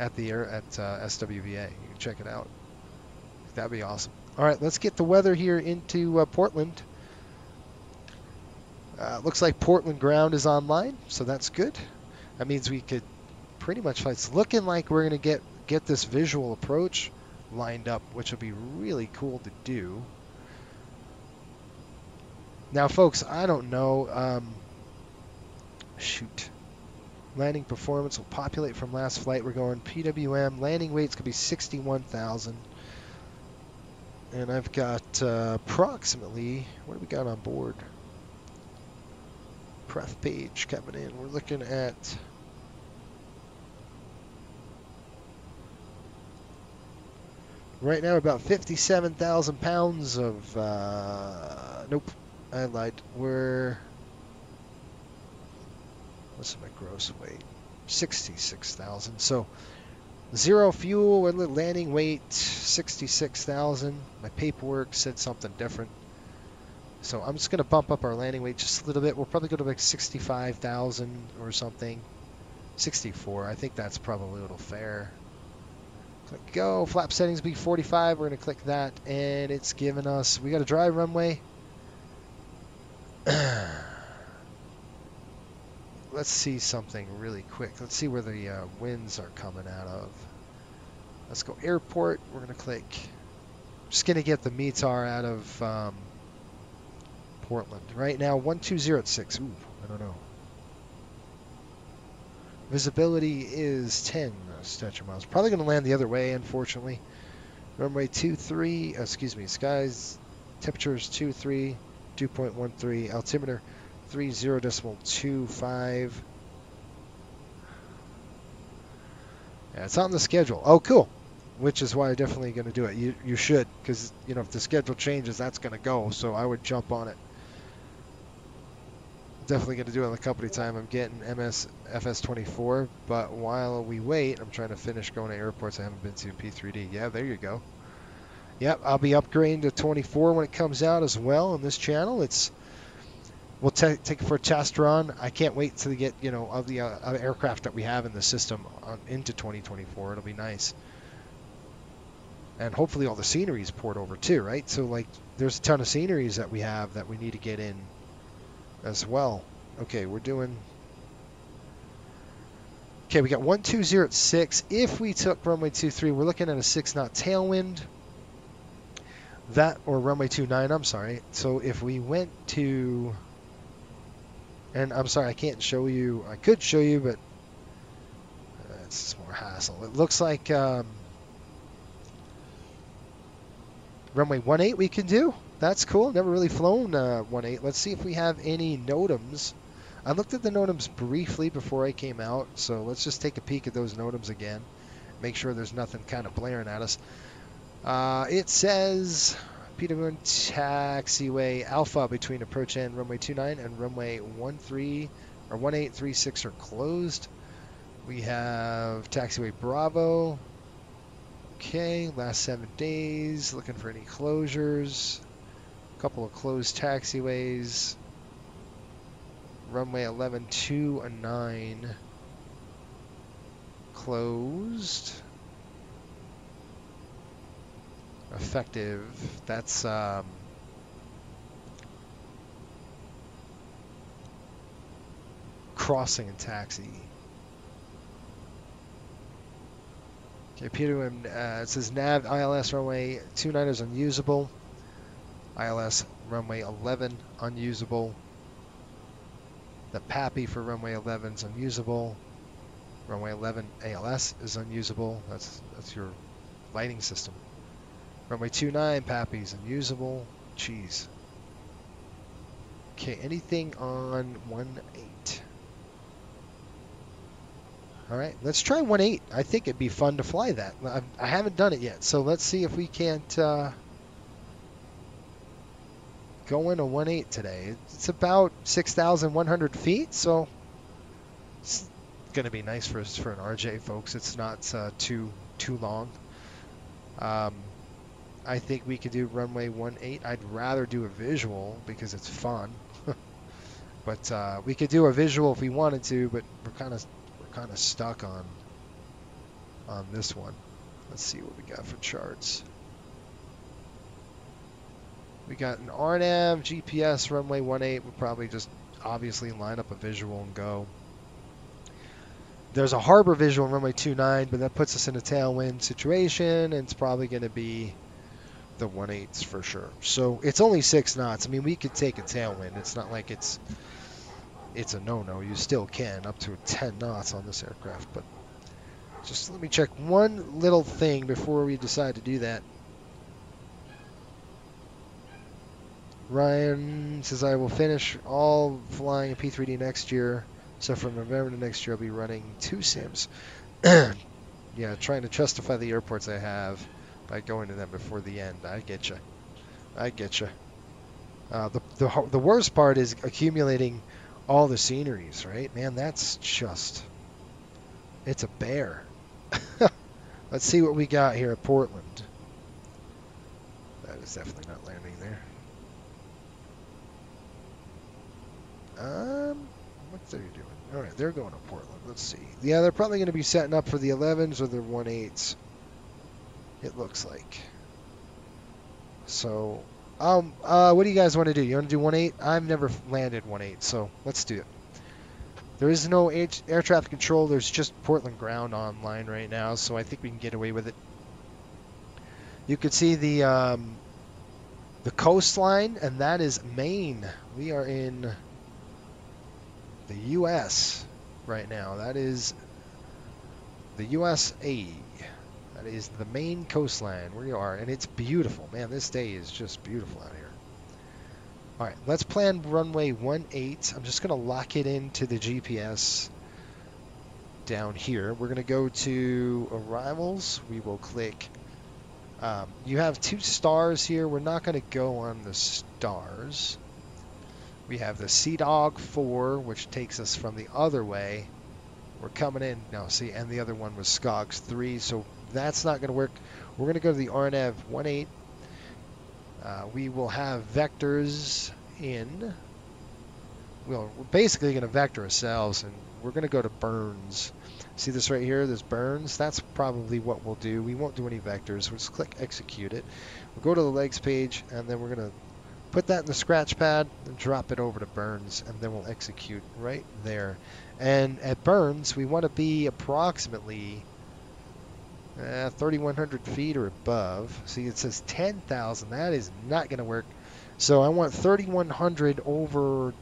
SWVA. You can check it out. That'd be awesome. All right, let's get the weather here into Portland. Looks like Portland ground is online, so that's good. That means we could pretty much fly. It's looking like we're going to get this visual approach lined up, which will be really cool to do. Now, folks, I don't know. Shoot. Landing performance will populate from last flight. We're going PWM. Landing weight's going to be 61,000. And I've got approximately, what do we got on board? Pref page coming in. We're looking at right now about 57,000 pounds of, nope, I lied. What's my gross weight? 66,000. So zero fuel, we're landing weight 66,000. My paperwork said something different. So I'm just going to bump up our landing weight just a little bit. We'll probably go to like 65,000 or something. 64. I think that's probably a little fair. Click go. Flap settings be 45. We're going to click that, and it's giving us. We got a dry runway. Let's see something really quick. Let's see where the winds are coming out of. Let's go airport. We're going to click. Just going to get the METAR out of Portland. Right now, 120 at 6. Ooh, I don't know. Visibility is 10 statute miles. Probably going to land the other way, unfortunately. Runway 23, excuse me, skies, temperature is 23, 2.13, altimeter 30.25. Yeah, it's on the schedule. Oh, cool. Which is why I'm definitely going to do it. You should, because, you know, if the schedule changes, that's going to go. So I would jump on it. Definitely going to do it on the company time. I'm getting FS24, but while we wait, I'm trying to finish going to airports I haven't been to. P3D. Yeah, there you go. Yep, I'll be upgrading to 24 when it comes out as well on this channel. We'll take it for a test run. I can't wait to get, you know, of the aircraft that we have in the system into 2024. It'll be nice. And hopefully all the sceneries port over too, right? So like there's a ton of sceneries that we have that we need to get in as well. Okay, we're doing. Okay, we got 120 at 6. If we took runway 23, we're looking at a 6-knot tailwind. That or runway 29, I'm sorry. So if we went to, and I'm sorry, I can't show you. I could show you, but it's just more hassle. It looks like runway 18 we can do. That's cool. Never really flown 18. Let's see if we have any NOTAMs. I looked at the NOTAMs briefly before I came out, so let's just take a peek at those NOTAMs again. Make sure there's nothing kind of blaring at us. It says PWM taxiway alpha between approach and runway 29 and runway 1836 are closed. We have taxiway Bravo. Okay, last 7 days. Looking for any closures. A couple of closed taxiways. Runway 11, 2, and 9 closed. Effective. That's crossing and taxi. Okay, PWM, it says nav ILS runway 29 is unusable. ILS runway 11 unusable. The PAPI for runway 11 is unusable. Runway 11 ALS is unusable. That's your lighting system. Runway 29 PAPI is unusable. Jeez. Okay, anything on 18? All right, let's try 18. I think it'd be fun to fly that. I haven't done it yet, so let's see if we can't go in a 18 today. It's about 6,100 feet, so it's going to be nice for an RJ, folks. It's not too long. I think we could do runway 18. I'd rather do a visual because it's fun, but we could do a visual if we wanted to. But we're kind of stuck on this one. Let's see what we got for charts. We got an RNAV, GPS, runway 18. We'll probably just obviously line up a visual and go. There's a harbor visual on runway 29, but that puts us in a tailwind situation, and it's probably going to be the 18s for sure. So it's only 6 knots. I mean, we could take a tailwind. It's not like it's it's a no-no. You still can up to 10 knots on this aircraft, but just let me check one little thing before we decide to do that. Ryan says I will finish all flying a P3D next year. So from November to next year, I'll be running 2 sims. Yeah, trying to justify the airports I have by going to them before the end. I get you. I get you. The worst part is accumulating all the sceneries, right? Man, that's just... It's a bear. Let's see what we got here at Portland. That is definitely not landing there. What's they doing? All right, they're going to Portland. Let's see. Yeah, they're probably going to be setting up for the 11s or the 18s. It looks like. So, what do you guys want to do? You want to do 18? I've never landed 18, so let's do it. There is no air traffic control. There's just Portland ground online right now, so I think we can get away with it. You can see the coastline, and that is Maine. We are in the U.S. right now. That is the USA. That is the Maine coastline where you are, and it's beautiful. Man, this day is just beautiful out here. All right, let's plan runway 18. I'm just going to lock it into the GPS down here. We're going to go to arrivals. We will click. You have 2 stars here. We're not going to go on the stars. We have the Sea Dog 4, which takes us from the other way. We're coming in now, see, and the other one was Skogs 3, so that's not going to work. We're going to go to the RNAV 18. We will have vectors in. We're basically going to vector ourselves, and we're going to go to Burns. See this right here, this Burns? That's probably what we'll do. We won't do any vectors. We'll just click execute it. We'll go to the legs page, and then we're going to put that in the scratch pad and drop it over to Burns, and then we'll execute right there. And at Burns, we want to be approximately 3,100 feet or above. See, it says 10,000. That is not going to work. So I want 3,100 over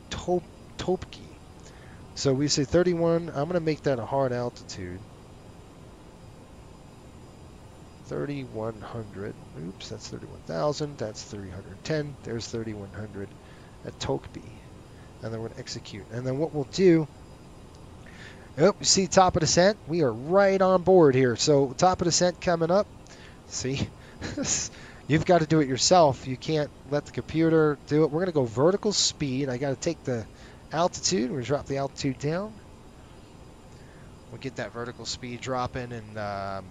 Topke. So we say 31. I'm going to make that a hard altitude. 3,100. Oops, that's 31,000. That's 310. There's 3,100 at Tokeby. And then we're going to execute. And then what we'll do... Oh, you see top of descent? We are right on board here. So top of descent coming up. See? You've got to do it yourself. You can't let the computer do it. We're going to go vertical speed. I got to take the altitude. We're going to drop the altitude down. We'll get that vertical speed dropping, and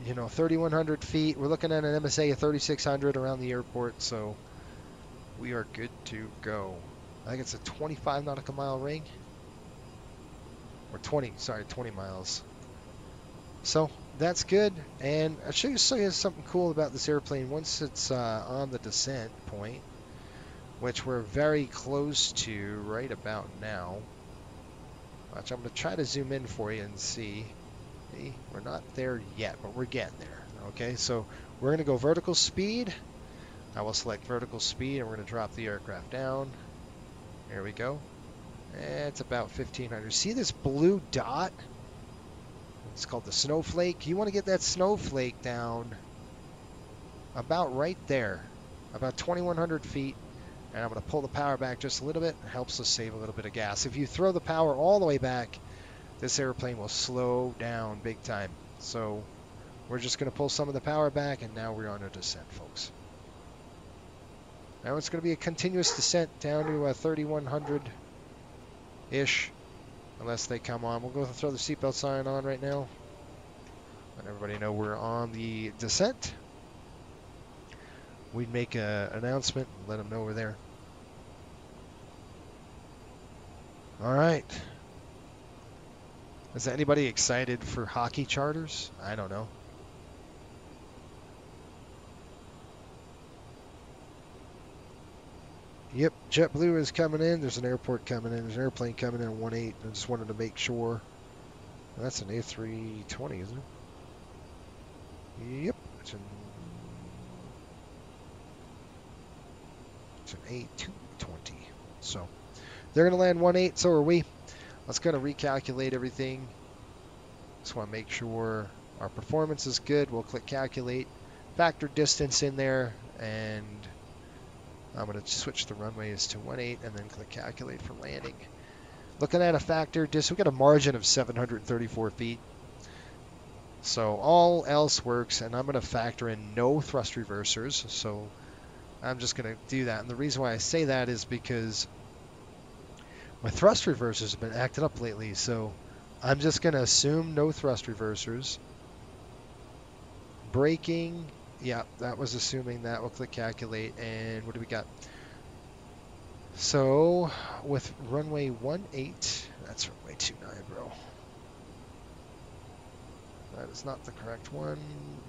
3,100 feet. We're looking at an MSA of 3,600 around the airport, so we are good to go. I think it's a 25 nautical mile ring. Or 20 miles. So that's good. And I'll show you something cool about this airplane once it's on the descent point, which we're very close to right about now. Watch, I'm going to try to zoom in for you and see. See, we're not there yet, but we're getting there. Okay, so we're going to go vertical speed. I will select vertical speed, and we're going to drop the aircraft down. There we go. It's about 1,500. See this blue dot? It's called the snowflake. You want to get that snowflake down about right there, about 2,100 feet. And I'm going to pull the power back just a little bit. It helps us save a little bit of gas. If you throw the power all the way back, this airplane will slow down big time. So we're just going to pull some of the power back, and now we're on a descent, folks. Now it's going to be a continuous descent down to 3,100-ish, unless they come on. We'll go throw the seatbelt sign on right now. Let everybody know we're on the descent. We'd make an announcement and let them know we're there. All right. Is anybody excited for hockey charters? I don't know. Yep, JetBlue is coming in. There's an airport coming in. There's an airplane coming in at 18. I just wanted to make sure. That's an A320, isn't it? Yep. It's an A220. So They're going to land 1-8, so are we. Let's go to recalculate everything. Just want to make sure our performance is good. We'll click calculate, factor distance in there, and I'm going to switch the runways to 1-8 and then click calculate for landing. Looking at a factor distance, we got a margin of 734 feet. So all else works, and I'm going to factor in no thrust reversers. So I'm just going to do that. And the reason why I say that is because my thrust reversers have been acting up lately. So I'm just going to assume no thrust reversers. Braking, yeah, that was assuming that. We'll click calculate, and what do we got? So with runway 18, that's runway 29, bro. That is not the correct one.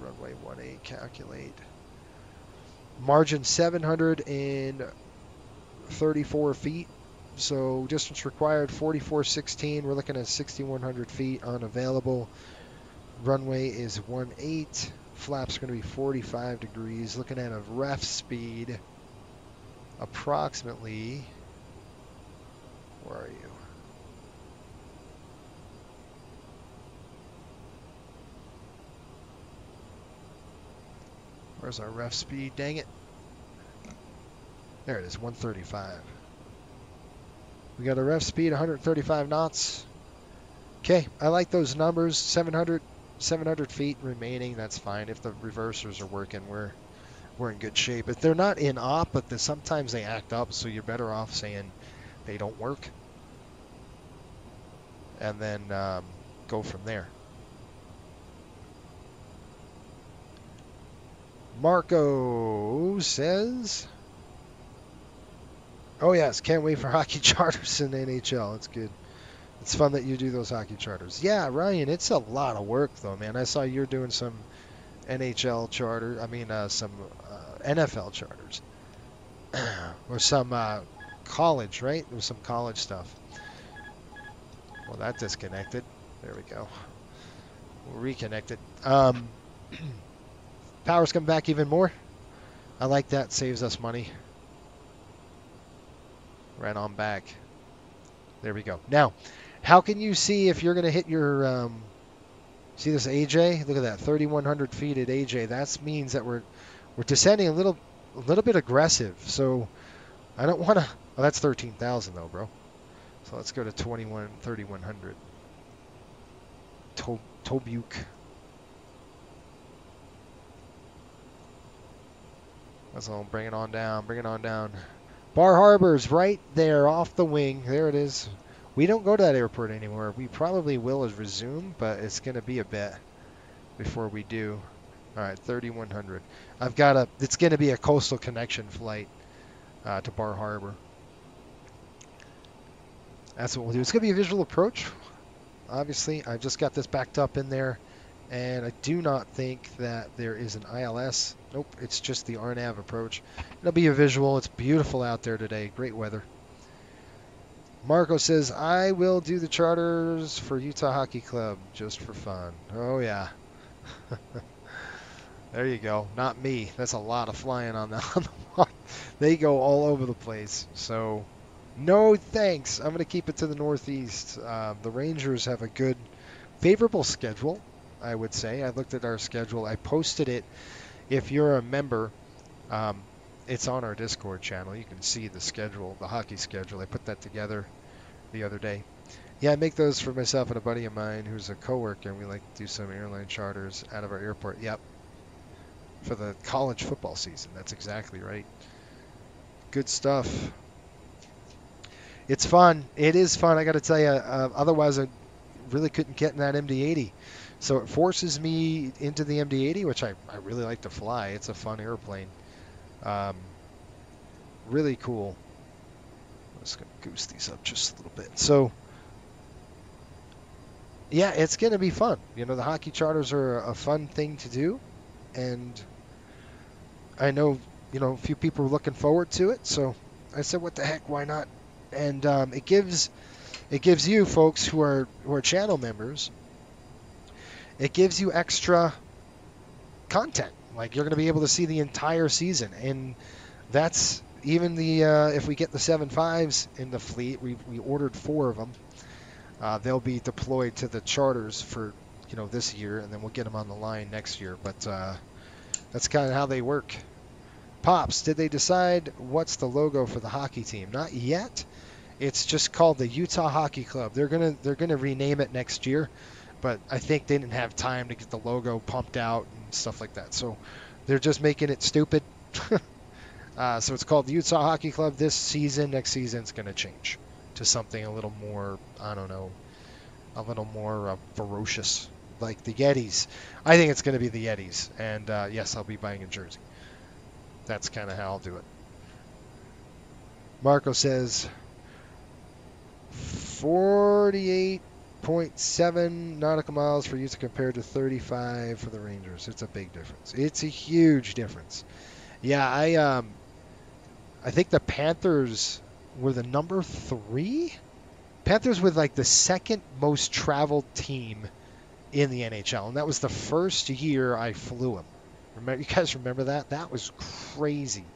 Runway 18, calculate. Margin 734 feet. So distance required 4416. We're looking at 6,100 feet unavailable. Runway is 18. Flaps going to be 45 degrees. Looking at a ref speed approximately. Where are you? Where's our ref speed? Dang it. There it is, 135. We got a ref speed, 135 knots. Okay, I like those numbers. 700 feet remaining, that's fine. If the reversers are working, we're in good shape. If they're not in op, but sometimes they act up, so you're better off saying they don't work. And then go from there. Marco says, oh yes, can't wait for hockey charters in the NHL. It's good. It's fun that you do those hockey charters. Yeah, Ryan, it's a lot of work though, man. I saw you're doing some NHL charter. I mean, some NFL charters. Or some college, right? There was some college stuff. Well, that disconnected. There we go. We'll reconnect it. Power's coming back even more. I like that. Saves us money. Right on back. There we go. Now, how can you see if you're going to hit your... see this AJ? Look at that. 3,100 feet at AJ. That means that we're descending a little bit aggressive. So I don't want to... Oh, that's 13,000 though, bro. So let's go to 3,100. Tobuque. That's all. Bring it on down. Bring it on down. Bar Harbor's right there off the wing. There it is. We don't go to that airport anymore. We probably will as resume, but it's going to be a bit before we do. All right, 3,100. I've got a. It's going to be a coastal connection flight to Bar Harbor. That's what we'll do. It's going to be a visual approach. Obviously, I've just got this backed up in there, and I do not think that there is an ILS. Nope, it's just the RNAV approach. It'll be a visual. It's beautiful out there today. Great weather. Marco says, I will do the charters for Utah Hockey Club just for fun. Oh, yeah. There you go. Not me. That's a lot of flying on the They go all over the place. So, no thanks. I'm going to keep it to the Northeast. The Rangers have a good, favorable schedule, I would say. I looked at our schedule. I posted it. If you're a member, it's on our Discord channel. You can see the schedule, the hockey schedule. I put that together the other day. Yeah, I make those for myself and a buddy of mine who's a coworker, and we like to do some airline charters out of our airport. Yep. For the college football season. That's exactly right. Good stuff. It's fun. It is fun. I got to tell you, otherwise I really couldn't get in that MD-80. So it forces me into the MD-80, which I really like to fly. It's a fun airplane. Really cool. I'm just going to goose these up just a little bit. So, yeah, it's going to be fun. You know, the hockey charters are a fun thing to do. And I know, you know, a few people are looking forward to it. So I said, what the heck, why not? And it gives you folks who are channel members, it gives you extra content. Like, you're going to be able to see the entire season. And that's even the if we get the 7.5s in the fleet, we ordered 4 of them. They'll be deployed to the charters for this year, and then we'll get them on the line next year. But that's kind of how they work. Pops, did they decide what's the logo for the hockey team? Not yet. It's just called the Utah Hockey Club. They're gonna rename it next year, but I think they didn't have time to get the logo pumped out and stuff like that. So they're just making it stupid. So it's called the Utah Hockey Club this season. Next season it's gonna change to something a little more, I don't know, a little more ferocious, like the Yetis. I think it's gonna be the Yetis, and yes, I'll be buying a jersey. That's kind of how I'll do it. Marco says 48.7 nautical miles for Utah compared to 35 for the Rangers. It's a big difference. It's a huge difference. Yeah, I think the Panthers were the number 3. Panthers were like the second most traveled team in the NHL, and that was the first year I flew them. You guys remember that? That was crazy.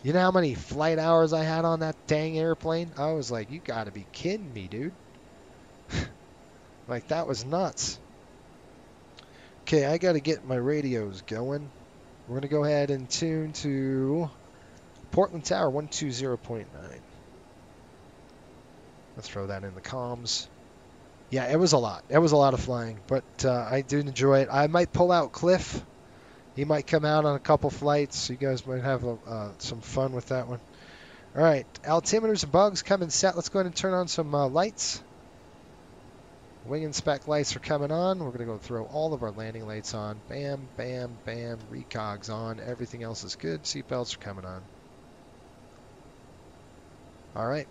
You know how many flight hours I had on that dang airplane? I was like, you got to be kidding me, dude. Like, that was nuts. Okay, I got to get my radios going. We're going to go ahead and tune to Portland Tower 120.9. Let's throw that in the comms. Yeah, it was a lot. It was a lot of flying, but I did enjoy it. I might pull out Cliff. He might come out on a couple flights. You guys might have some fun with that one. All right, altimeters and bugs coming set. Let's go ahead and turn on some lights. Wing and spec lights are coming on. We're going to go throw all of our landing lights on. Bam, bam, bam. Recogs on. Everything else is good. Seatbelts are coming on. All right.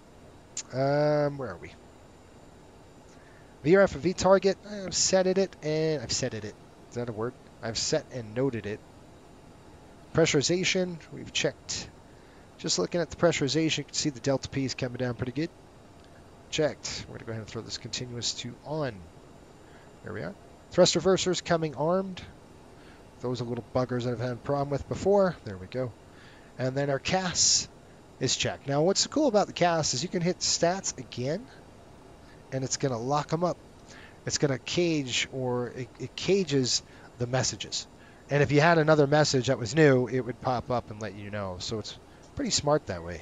Where are we? VRF and V target. I've set it and I've set it. Is that a word? I've set and noted it. Pressurization, we've checked. Just looking at the pressurization, you can see the delta P is coming down pretty good. Checked. We're going to go ahead and throw this continuous to on. There we are. Thrust reversers coming armed. Those are little buggers that I've had a problem with before. There we go. And then our CAS is checked. Now what's cool about the CAS is you can hit stats again, and it's going to lock them up. It's going to cage, or it cages the messages. And if you had another message that was new, it would pop up and let you know. So it's pretty smart that way.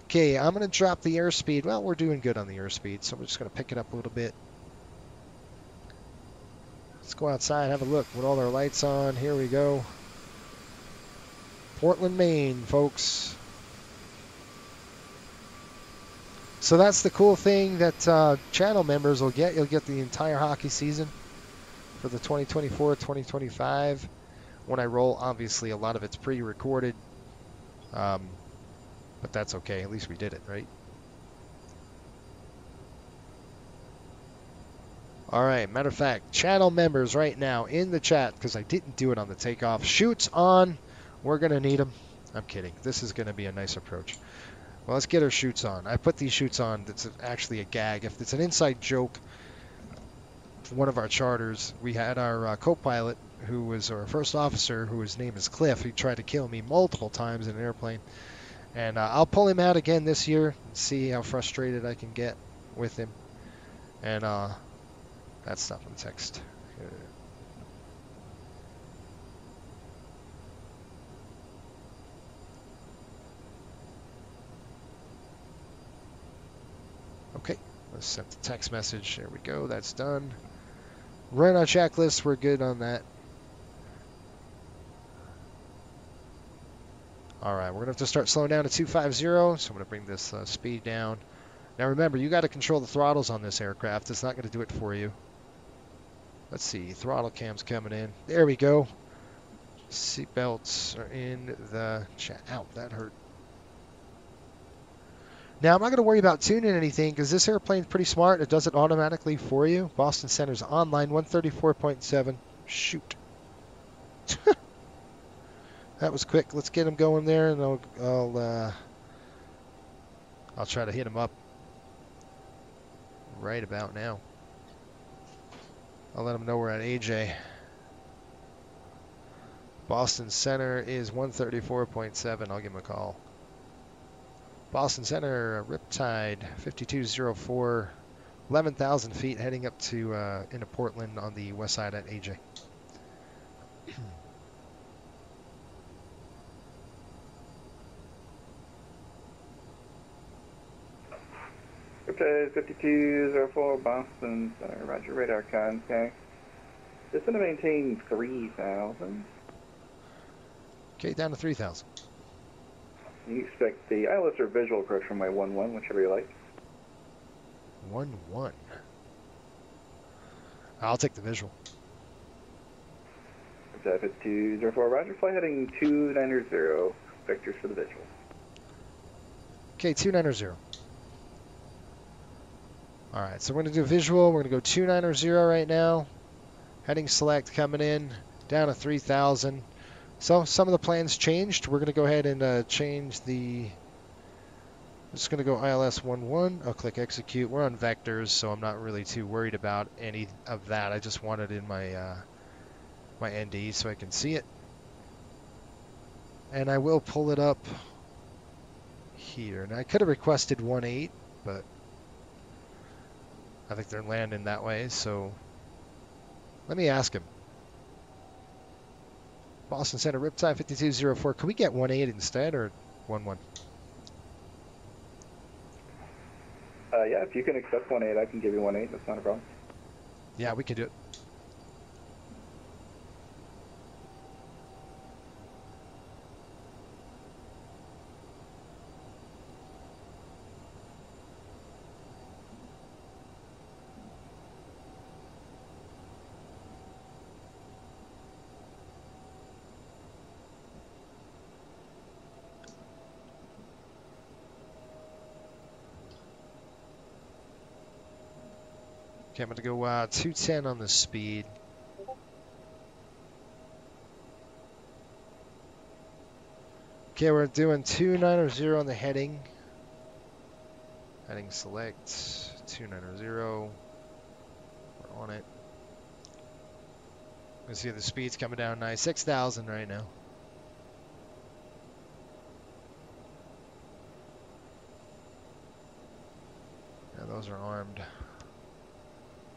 Okay, I'm going to drop the airspeed. Well, we're doing good on the airspeed, so we're just going to pick it up a little bit. Let's go outside, have a look with all our lights on. Here we go. Portland, Maine, folks. So that's the cool thing that channel members will get. You'll get the entire hockey season for the 2024-2025. When I roll, obviously a lot of it's pre-recorded, but that's okay. At least we did it, right? All right, matter of fact, channel members right now in the chat, because I didn't do it on the takeoff. Shoots on. We're going to need them. I'm kidding. This is going to be a nice approach. Well, let's get our shoots on. I put these shoots on. That's actually a gag. If it's an inside joke, one of our charters, we had our co-pilot, who was our first officer, whose name is Cliff. He tried to kill me multiple times in an airplane. And I'll pull him out again this year and see how frustrated I can get with him. And that's stuff in text. Okay, let's send the text message. There we go. That's done. Run our checklist. We're good on that. All right, we're going to have to start slowing down to 250, so I'm going to bring this speed down. Now remember, you got to control the throttles on this aircraft. It's not going to do it for you. Let's see, throttle cam's coming in. There we go. Seatbelts are in the chat. Ow, that hurt. Now, I'm not going to worry about tuning anything because this airplane's pretty smart. It does it automatically for you. Boston Center's online, 134.7. Shoot. That was quick. Let's get him going there, and I'll try to hit him up right about now. I'll let him know we're at AJ. Boston Center is 134.7. I'll give him a call. Boston Center, Riptide 5204, 11,000 feet heading up to into Portland on the west side at AJ. Riptide 5204, Boston Center, roger, radar contact. Just going to maintain 3,000. Okay, down to 3,000. You expect the ILS or visual approach from my 1-1, whichever you like. 1-1. I'll take the visual. Riptide 5204, roger, fly heading 290, vectors for the visual. Okay, 290. All right, so we're going to do visual. We're going to go 290 right now. Heading select coming in, down to 3,000. So some of the plans changed. We're going to go ahead and change the... I'm just going to go ILS 11. I'll click execute. We're on vectors, so I'm not really too worried about any of that. I just want it in my my ND so I can see it. And I will pull it up here. Now I could have requested 1.8, but I think they're landing that way, so let me ask him. Boston Center, Riptide 5204. Can we get 1.8 instead, or 1.1? Yeah, if you can accept 1.8, I can give you 1.8. That's not a problem. Yeah, we can do it. Okay, I'm going to go 210 on the speed. Okay, we're doing 290 on the heading. Heading select, 290. We're on it. You can see the speed's coming down nice. 6,000 right now. Yeah, those are armed.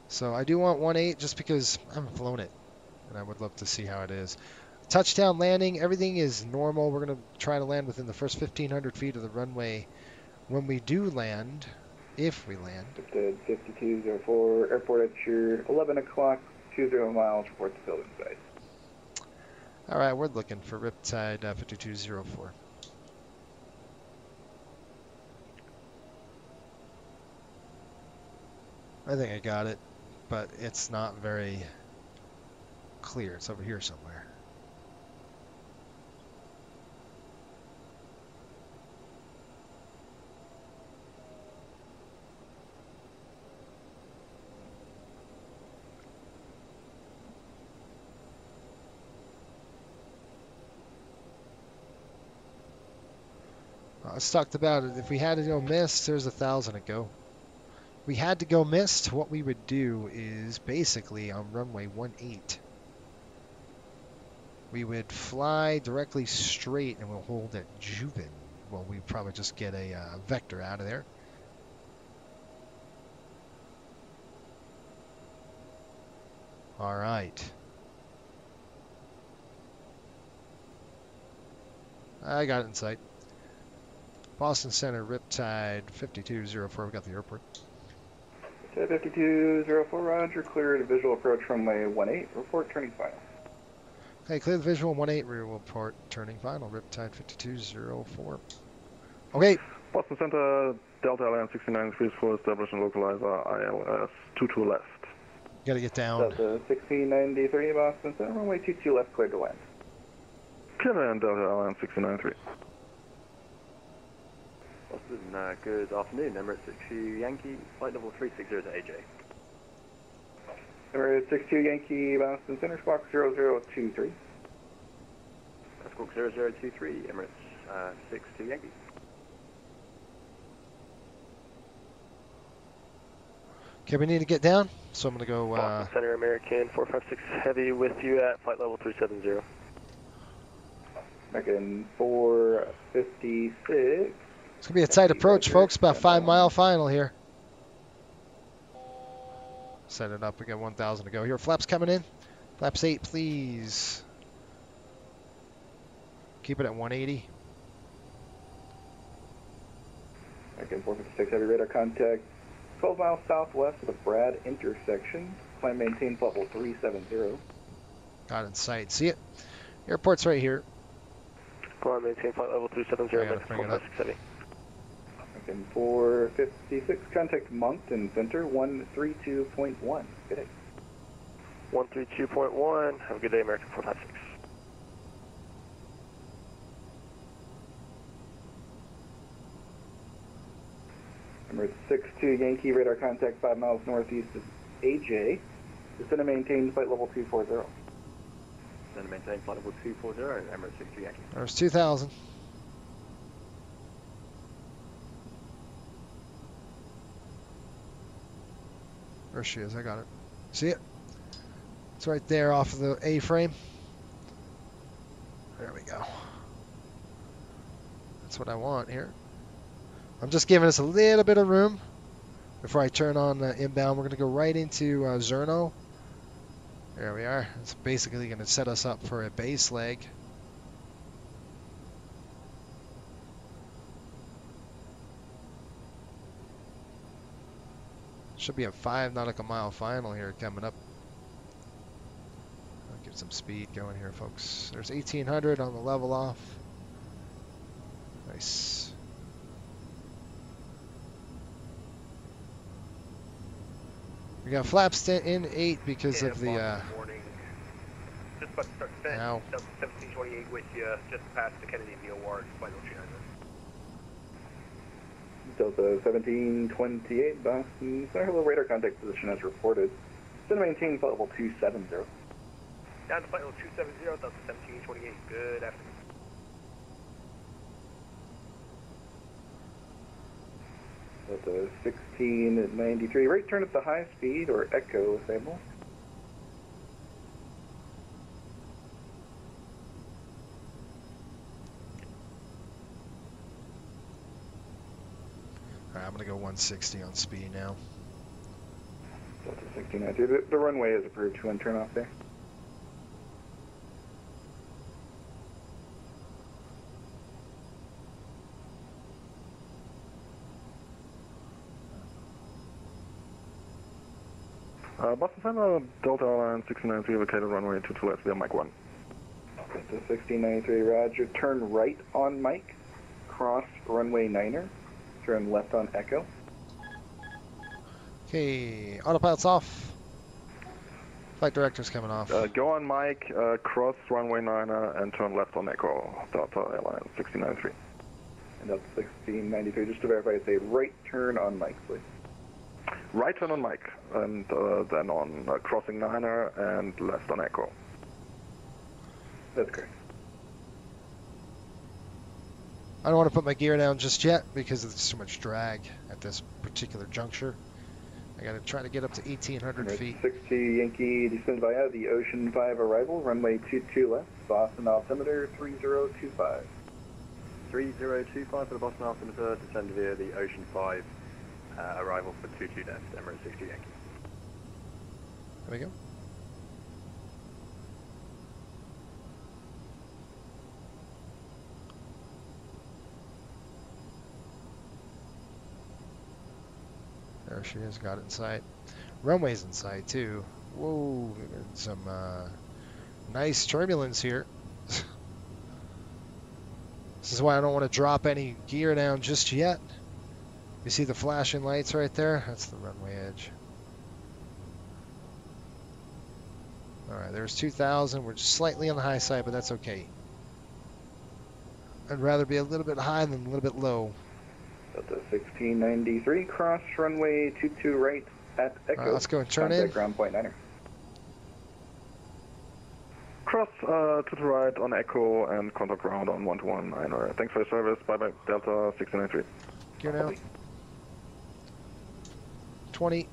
So I do want 1.8 just because I haven't flown it, and I would love to see how it is. Touchdown landing, everything is normal. We're going to try to land within the first 1,500 feet of the runway. When we do land, if we land. Riptide 5204, airport at your 11 o'clock, 20 miles, report to building site. All right, we're looking for Riptide 5204. I think I got it, but it's not very clear. It's over here somewhere. Let's talk about it. If we had to go missed, there's 1,000 to go. If we had to go missed, what we would do is basically on runway 18, we would fly directly straight and we'll hold at Juven. Well, we'd probably just get a vector out of there. All right. I got it in sight. Boston Center, Riptide 5204. We got the airport. Riptide 5204, roger. Clear to visual approach runway 18. Report turning final. Okay, clear the visual 18. We will report turning final. Riptide 5204. Okay. Boston Center, Delta Airline 69 for establish and localizer ILS 22 left. Got to get down. Delta 1693, Boston Center, runway 22 left, cleared to land. Clear and Delta Airline 693. Boston, good afternoon. Emirates 62 Yankee, flight level 360 to AJ. Emirates 62 Yankee, Boston Center, squawk 0023. Squawk 0023, Emirates 62 Yankee. Okay, we need to get down, so I'm going to go... Boston Center, American 456 Heavy with you at flight level 370. American 456, It's going to be a tight approach, folks. About 5-mile final here. Set it up. We got 1,000 to go here. Flaps coming in. Flaps 8, please. Keep it at 180. Again, 456 heavy radar contact. 12 miles southwest of the Brad intersection. Climb maintain level 370. Got it in sight. See it? Airport's right here. Climb maintain flight level 370. I gotta bring it up. 456 Again, 456 contact Moncton Center 132.1. Good day. 132.1. Have a good day, American 456. Number 62 Yankee radar contact 5 miles northeast of AJ. Descend and maintain flight level 240. Descend and maintain flight level 240, Emirates 62 Yankee. There's 2,000. There she is. I got it. See it? It's right there off of the A-frame. There we go. That's what I want here. I'm just giving us a little bit of room before I turn on inbound. We're going to go right into Zerno. There we are. It's basically going to set us up for a base leg. Should be a 5 nautical mile final here coming up. I'll get some speed going here, folks. There's 1,800 on the level off. Nice. We got flaps in 8 because of the Morning. Just about to start descent. Now. 1728 with you, just past the Kennedy VOR, flight level 300. Delta 1728 Boston Center. Hello, radar contact position as reported. Descend and maintain flight level 270. Down to flight level 270, Delta 1728. Good afternoon. Delta 1693. Right turn at the high speed or echo Sable. Alright, I'm going to go 160 on speed now. Delta 1693. The runway is approved to turn off there. Boston Center, Delta Airline 1693, vacated runway 22 left via Mike 1. Delta 1693, roger. Turn right on Mike. Cross runway 9er. Turn left on Echo. Okay, autopilot's off. Flight director's coming off. Go on Mike, cross runway 9er, and turn left on Echo, Delta Airline 1693. And Delta 1693, just to verify, it's a right turn on Mike, please. Right turn on Mike, and then on crossing 9er and left on Echo. That's correct. I don't want to put my gear down just yet because there's so much drag at this particular juncture. I got to try to get up to 1,800 feet. 60 Yankee, descend via the Ocean 5 arrival, runway 22 left, Boston altimeter 3025. 3025 for the Boston altimeter, descend via the Ocean 5 arrival for 22 left, Emirates 60 Yankee. There we go. There she is, got it in sight. Runway's in sight too. Whoa, some nice turbulence here. This is why I don't want to drop any gear down just yet. You see the flashing lights right there? That's the runway edge. Alright, there's 2,000. We're just slightly on the high side, but that's okay. I'd rather be a little bit high than a little bit low. Delta 1693, cross runway 22 right at Echo. Alright, let's go and turn Contact in. ground point 9er. Cross to the right on Echo and contact ground on 121 Thanks for your service. Bye bye, Delta 1693. Gear now. 20.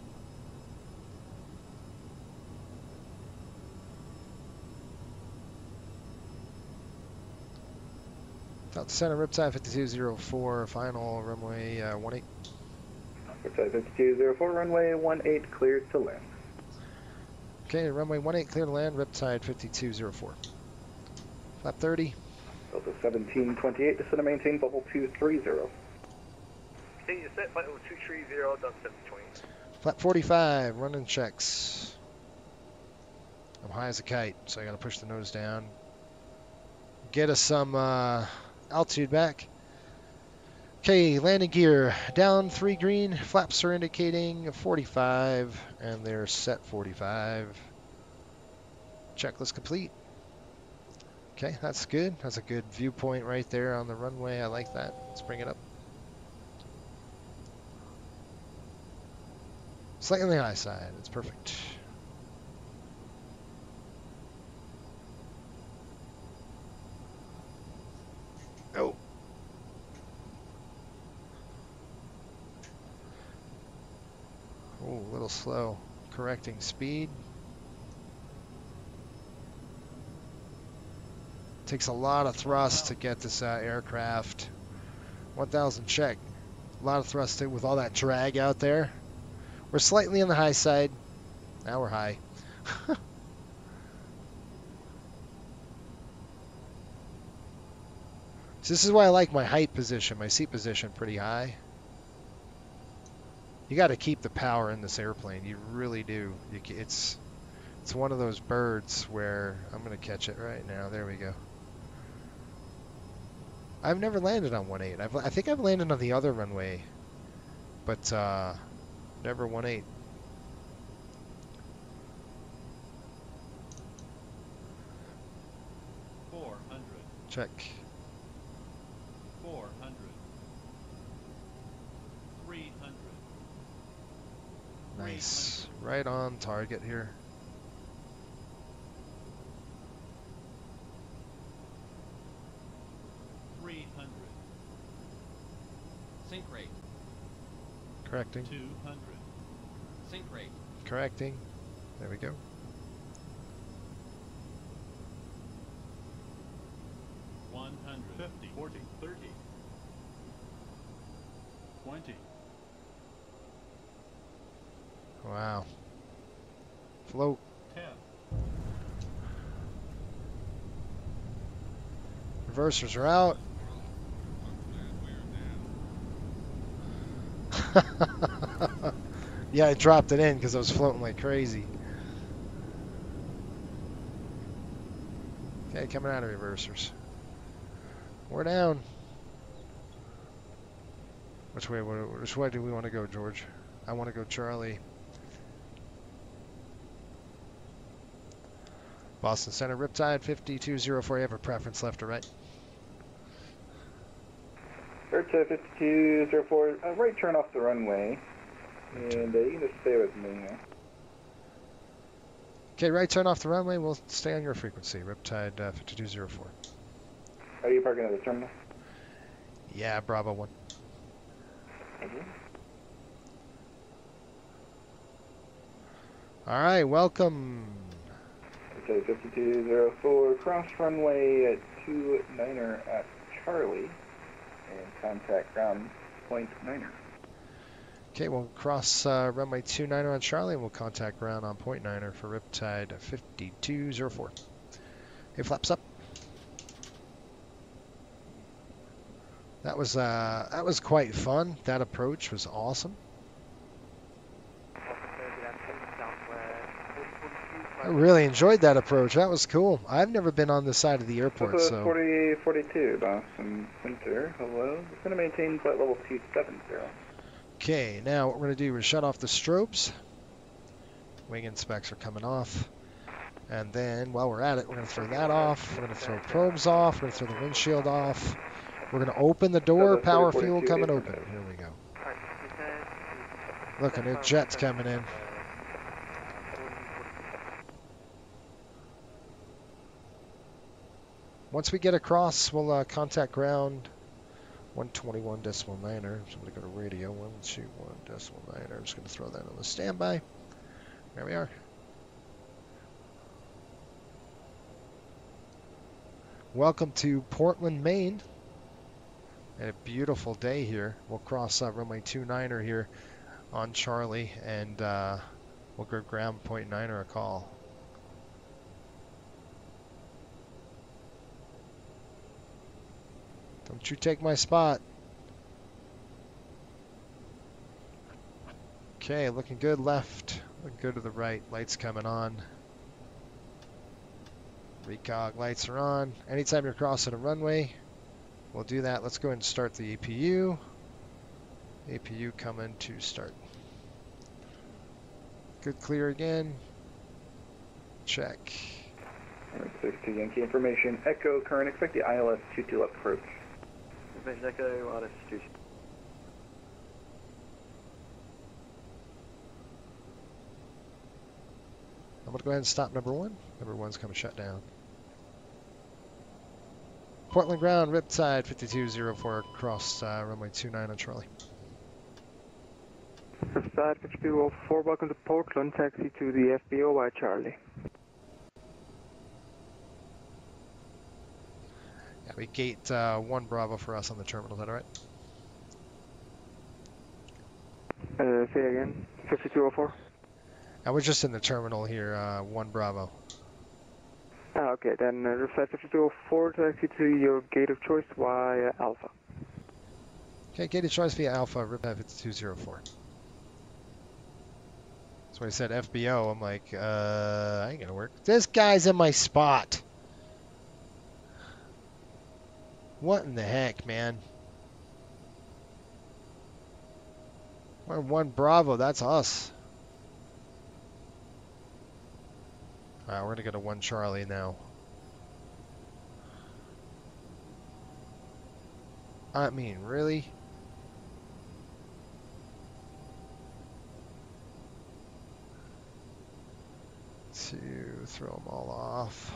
South center, Riptide 5204, final runway 18. Riptide 5204, runway 18, cleared to land. Okay, runway 18 clear to land, Riptide 5204. Flap 30. Delta 1728, descend and maintain bubble 230. Continue to set, flight level 230, Delta 720. Flap 45, running checks. I'm high as a kite, so I gotta push the nose down. Get us some altitude back. Okay, landing gear down 3 green. Flaps are indicating 45, and they're set 45. Checklist complete. Okay, that's good. That's a good viewpoint right there on the runway. I like that. Let's bring it up. Slightly on the high side. It's perfect. Oh. Oh, a little slow. Correcting speed. Takes a lot of thrust to get this aircraft. 1,000 check. A lot of thrust with all that drag out there. We're slightly on the high side. Now we're high. So this is why I like my height position, my seat position pretty high. You got to keep the power in this airplane. You really do. It's one of those birds where I'm going to catch it right now. There we go. I've never landed on 18. I think I've landed on the other runway, but never 18. Check. 400. 300. Nice. Right on target here. Sync rate. Correcting. 200. Sync rate. Correcting. There we go. 150. 40. 30. 20. Wow. Float. 10. Reversers are out. Yeah, I dropped it in because I was floating like crazy. Okay, coming out of reversers. We're down. Which way do we want to go, George? I want to go Charlie. Boston Center, Riptide 5204. You have a preference, left or right? Riptide 5204, right turn off the runway. And you can just stay with me here. Okay, right turn off the runway. We'll stay on your frequency, Riptide 5204. Are you parking at the terminal? Yeah, Bravo 1. Okay. All right, welcome. Riptide 5204, cross runway at 29er at Charlie. And contact ground point 9er. Okay, we'll cross runway 29er on Charlie, and we'll contact ground on point 9er for Riptide 5204. Hey, flaps up. That was quite fun. That approach was awesome. I really enjoyed that approach. That was cool. I've never been on this side of the airport, so. 4042, Boston Center. Hello. It's going to maintain flight level 270. Okay, now what we're going to do is shut off the strobes. Wing inspects are coming off. And then, while we're at it, we're going to throw that off. We're going to throw probes off. We're going to throw the windshield off. We're going to open the door. Power fuel coming open. Here we go. Look, a new jet's coming in. Once we get across, we'll contact ground 121.9er. So I'm going to go to radio 121.9er. I'm just going to throw that on the standby. There we are. Welcome to Portland, Maine. And a beautiful day here. We'll cross runway 29er here on Charlie, and we'll go ground point 9er a call. Don't you take my spot. Okay, looking good left, looking good to the right. Lights coming on. Recog lights are on. Anytime you're crossing a runway, we'll do that. Let's go ahead and start the APU. APU coming to start. Good clear again. Check. 60 Yankee information. Echo, current, expect the ILS 22 left approach. Information Echo on Attribution. I'm going to go ahead and stop number one. Number one's coming shut down. Portland ground, Riptide 5204 across runway 29 on Charlie. Riptide 5204, welcome to Portland, taxi to the FBO by Charlie. Yeah, we gate 1 Bravo for us on the terminal, is that alright? Say again, 5204? I was just in the terminal here, 1 Bravo. Okay, then Riptide 5204, taxi to your gate of choice via Alpha. Okay, gate of choice via Alpha, Riptide 5204. That's why I said FBO. I'm like, ain't gonna work. This guy's in my spot. What in the heck, man? We're 1 Bravo, that's us. Alright, we're gonna go to 1 Charlie now. I mean, really? To throw them all off.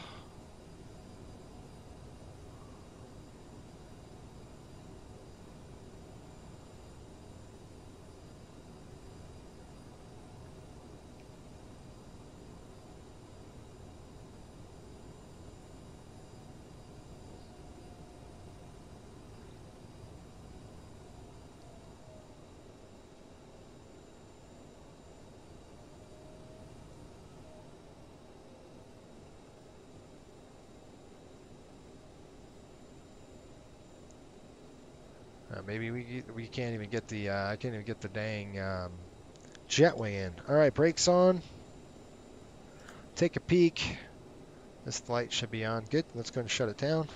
Maybe we can't even get the I can't even get the dang jetway in. All right, brakes on. Take a peek. This light should be on. Good. Let's go and shut it down.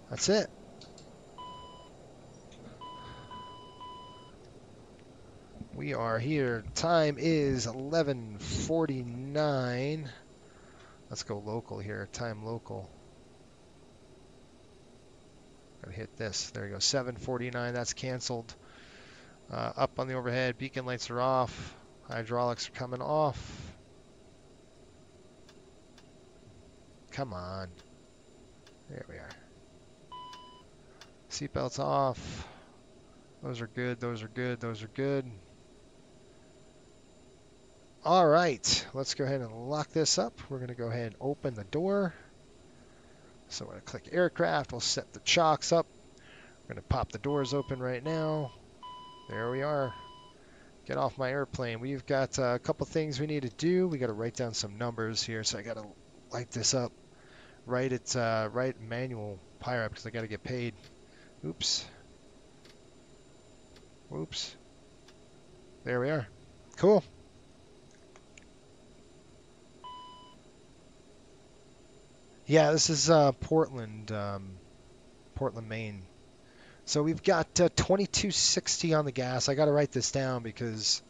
That's it. We are here. Time is 11:49. Let's go local here. Time local. Gotta hit this. There you go. 7:49. That's canceled. Up on the overhead. Beacon lights are off. Hydraulics are coming off. Come on. There we are. Seatbelts off. Those are good. Those are good. Those are good. All right. Let's go ahead and lock this up. We're going to go ahead and open the door. So we're going to click aircraft. We'll set the chocks up. We're going to pop the doors open right now. There we are. Get off my airplane. We've got a couple things we need to do. We got to write down some numbers here. So I got to light this up. Write manual PIRE up because I got to get paid. Oops. Oops. There we are. Cool. Yeah, this is Portland, Portland, Maine. So we've got 2260 on the gas. I got to write this down because,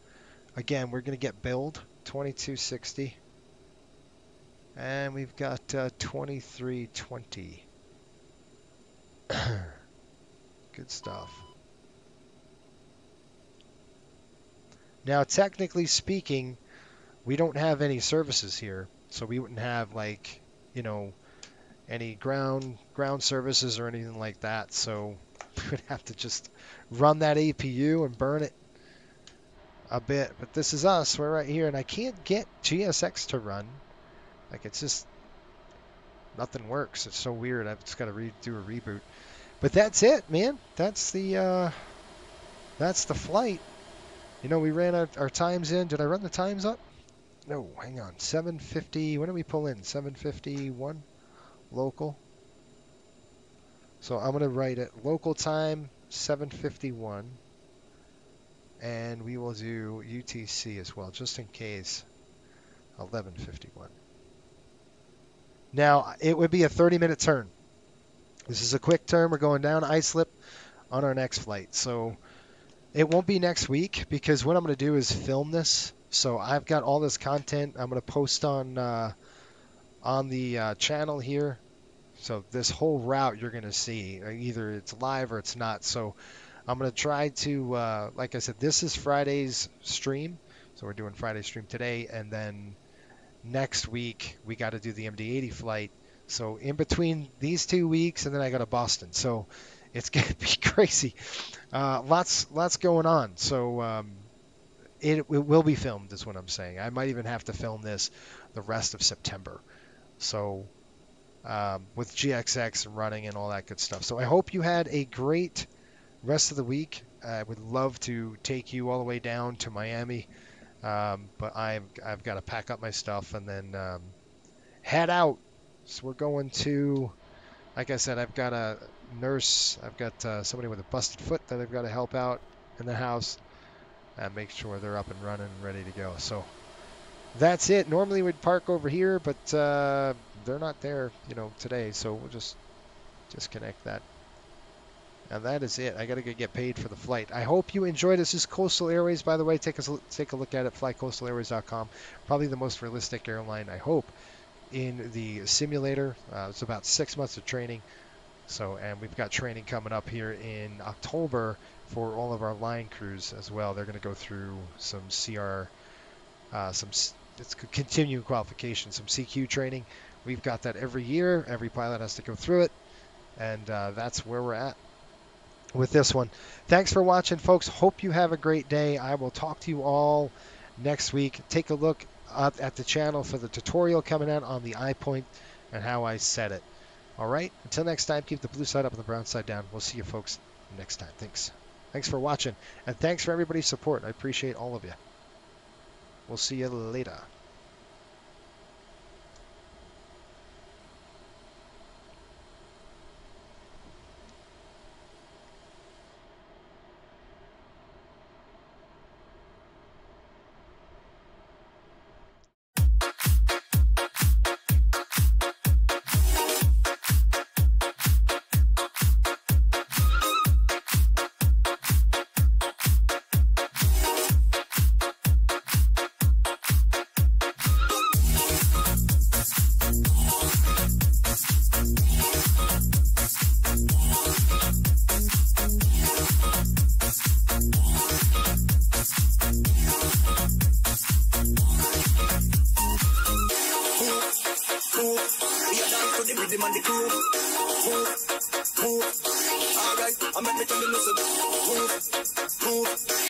again, we're going to get billed 2260. And we've got 2320. Good stuff. Now, technically speaking, we don't have any services here. So we wouldn't have, like, you know, any ground services or anything like that, so we would have to just run that APU and burn it a bit. But this is us. We're right here, and I can't get GSX to run. Like, it's just nothing works. It's so weird. I've just got to do a reboot. But that's it, man. That's the flight. You know, we ran our times in. Did I run the times up? No, hang on. 7:50. When did we pull in? 7:51 local. So I'm going to write it local time 7:51, and we will do UTC as well, just in case. 11:51. Now it would be a 30-minute turn. This is a quick turn. We're going down islip on our next flight, so it won't be next week because what I'm going to do is film this. So I've got all this content I'm going to post on the channel here. So this whole route you're going to see, either it's live or it's not. So I'm going to try to, like I said, this is Friday's stream. So we're doing Friday's stream today. And then next week, we got to do the MD-80 flight. So in between these 2 weeks, and then I go to Boston. So it's going to be crazy. Lots going on. So it will be filmed is what I'm saying. I might even have to film this the rest of September. So with GXX running and all that good stuff. So I hope you had a great rest of the week. I would love to take you all the way down to Miami, but I've got to pack up my stuff and then head out. So we're going to, like I said, I've got a nurse. I've got somebody with a busted foot that I've got to help out in the house and make sure they're up and running and ready to go. So that's it. Normally we'd park over here, but they're not there, today. So we'll just disconnect that. And that is it. I got to get paid for the flight. I hope you enjoyed this. This is Coastal Airways, by the way. Take a look at it. FlyCoastalAirways.com. Probably the most realistic airline, I hope, in the simulator. It's about 6 months of training. So, and we've got training coming up here in October for all of our line crews as well. They're going to go through some CR, it's continuing qualification, some CQ training. We've got that every year. Every pilot has to go through it. And that's where we're at with this one. Thanks for watching, folks. Hope you have a great day. I will talk to you all next week. Take a look at the channel for the tutorial coming out on the iPoint and how I set it. All right. Until next time, keep the blue side up and the brown side down. We'll see you folks next time. Thanks for watching. And thanks for everybody's support. I appreciate all of you. We'll see you later. Alright, I'm at the